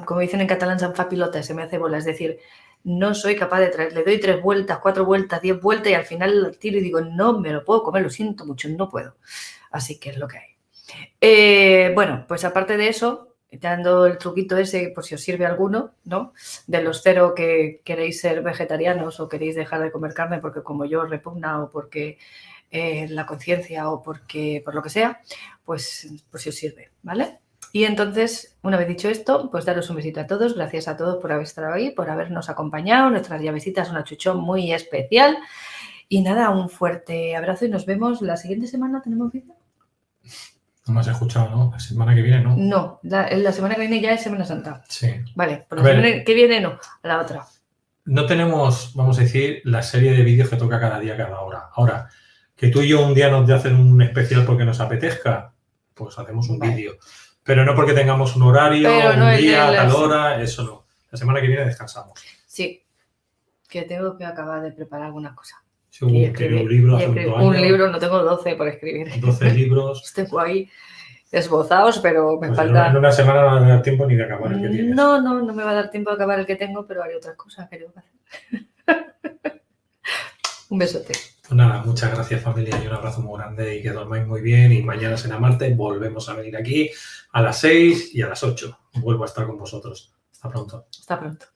como dicen en catalán, se'n fa pilota, se me hace bola. Es decir, no soy capaz de traer, le doy 3 vueltas, 4 vueltas, 10 vueltas y al final tiro y digo, no me lo puedo comer, lo siento mucho, no puedo. Así que es lo que hay. Bueno, pues aparte de eso, dando el truquito ese, por si os sirve alguno, ¿no? De los 0 que queréis ser vegetarianos o queréis dejar de comer carne porque como yo os repugna o porque la conciencia o porque por lo que sea, pues por si os sirve, ¿vale? Y entonces, una vez dicho esto, pues daros un besito a todos. Gracias a todos por haber estado ahí, por habernos acompañado. Nuestras llavecitas, una chuchón muy especial. Y nada, un fuerte abrazo y nos vemos la siguiente semana. ¿Tenemos vídeo? No me has escuchado, ¿no? La semana que viene, ¿no? No, la semana que viene ya es Semana Santa. Sí. Vale, por la semana que viene no, a la otra. No tenemos, vamos a decir, la serie de vídeos que toca cada día, cada hora. Ahora, que tú y yo un día nos de hacer un especial porque nos apetezca, pues hacemos un vídeo. Pero no porque tengamos un horario, no un día, tal hora, eso no. La semana que viene descansamos. Sí, que tengo que acabar de preparar algunas cosas. Sí, un libro hace 2 años. Un libro, no tengo 12 por escribir. 12 libros. Tengo ahí esbozados, pero me falta... En una semana no va a dar tiempo ni de acabar el que tienes. No me va a dar tiempo de acabar el que tengo, pero haré otras cosas que tengo que hacer. Un besote. Pues nada, muchas gracias familia y un abrazo muy grande y que dormáis muy bien y mañana Será Martes volvemos a venir aquí a las 6 y a las 8. Vuelvo a estar con vosotros. Hasta pronto. Hasta pronto.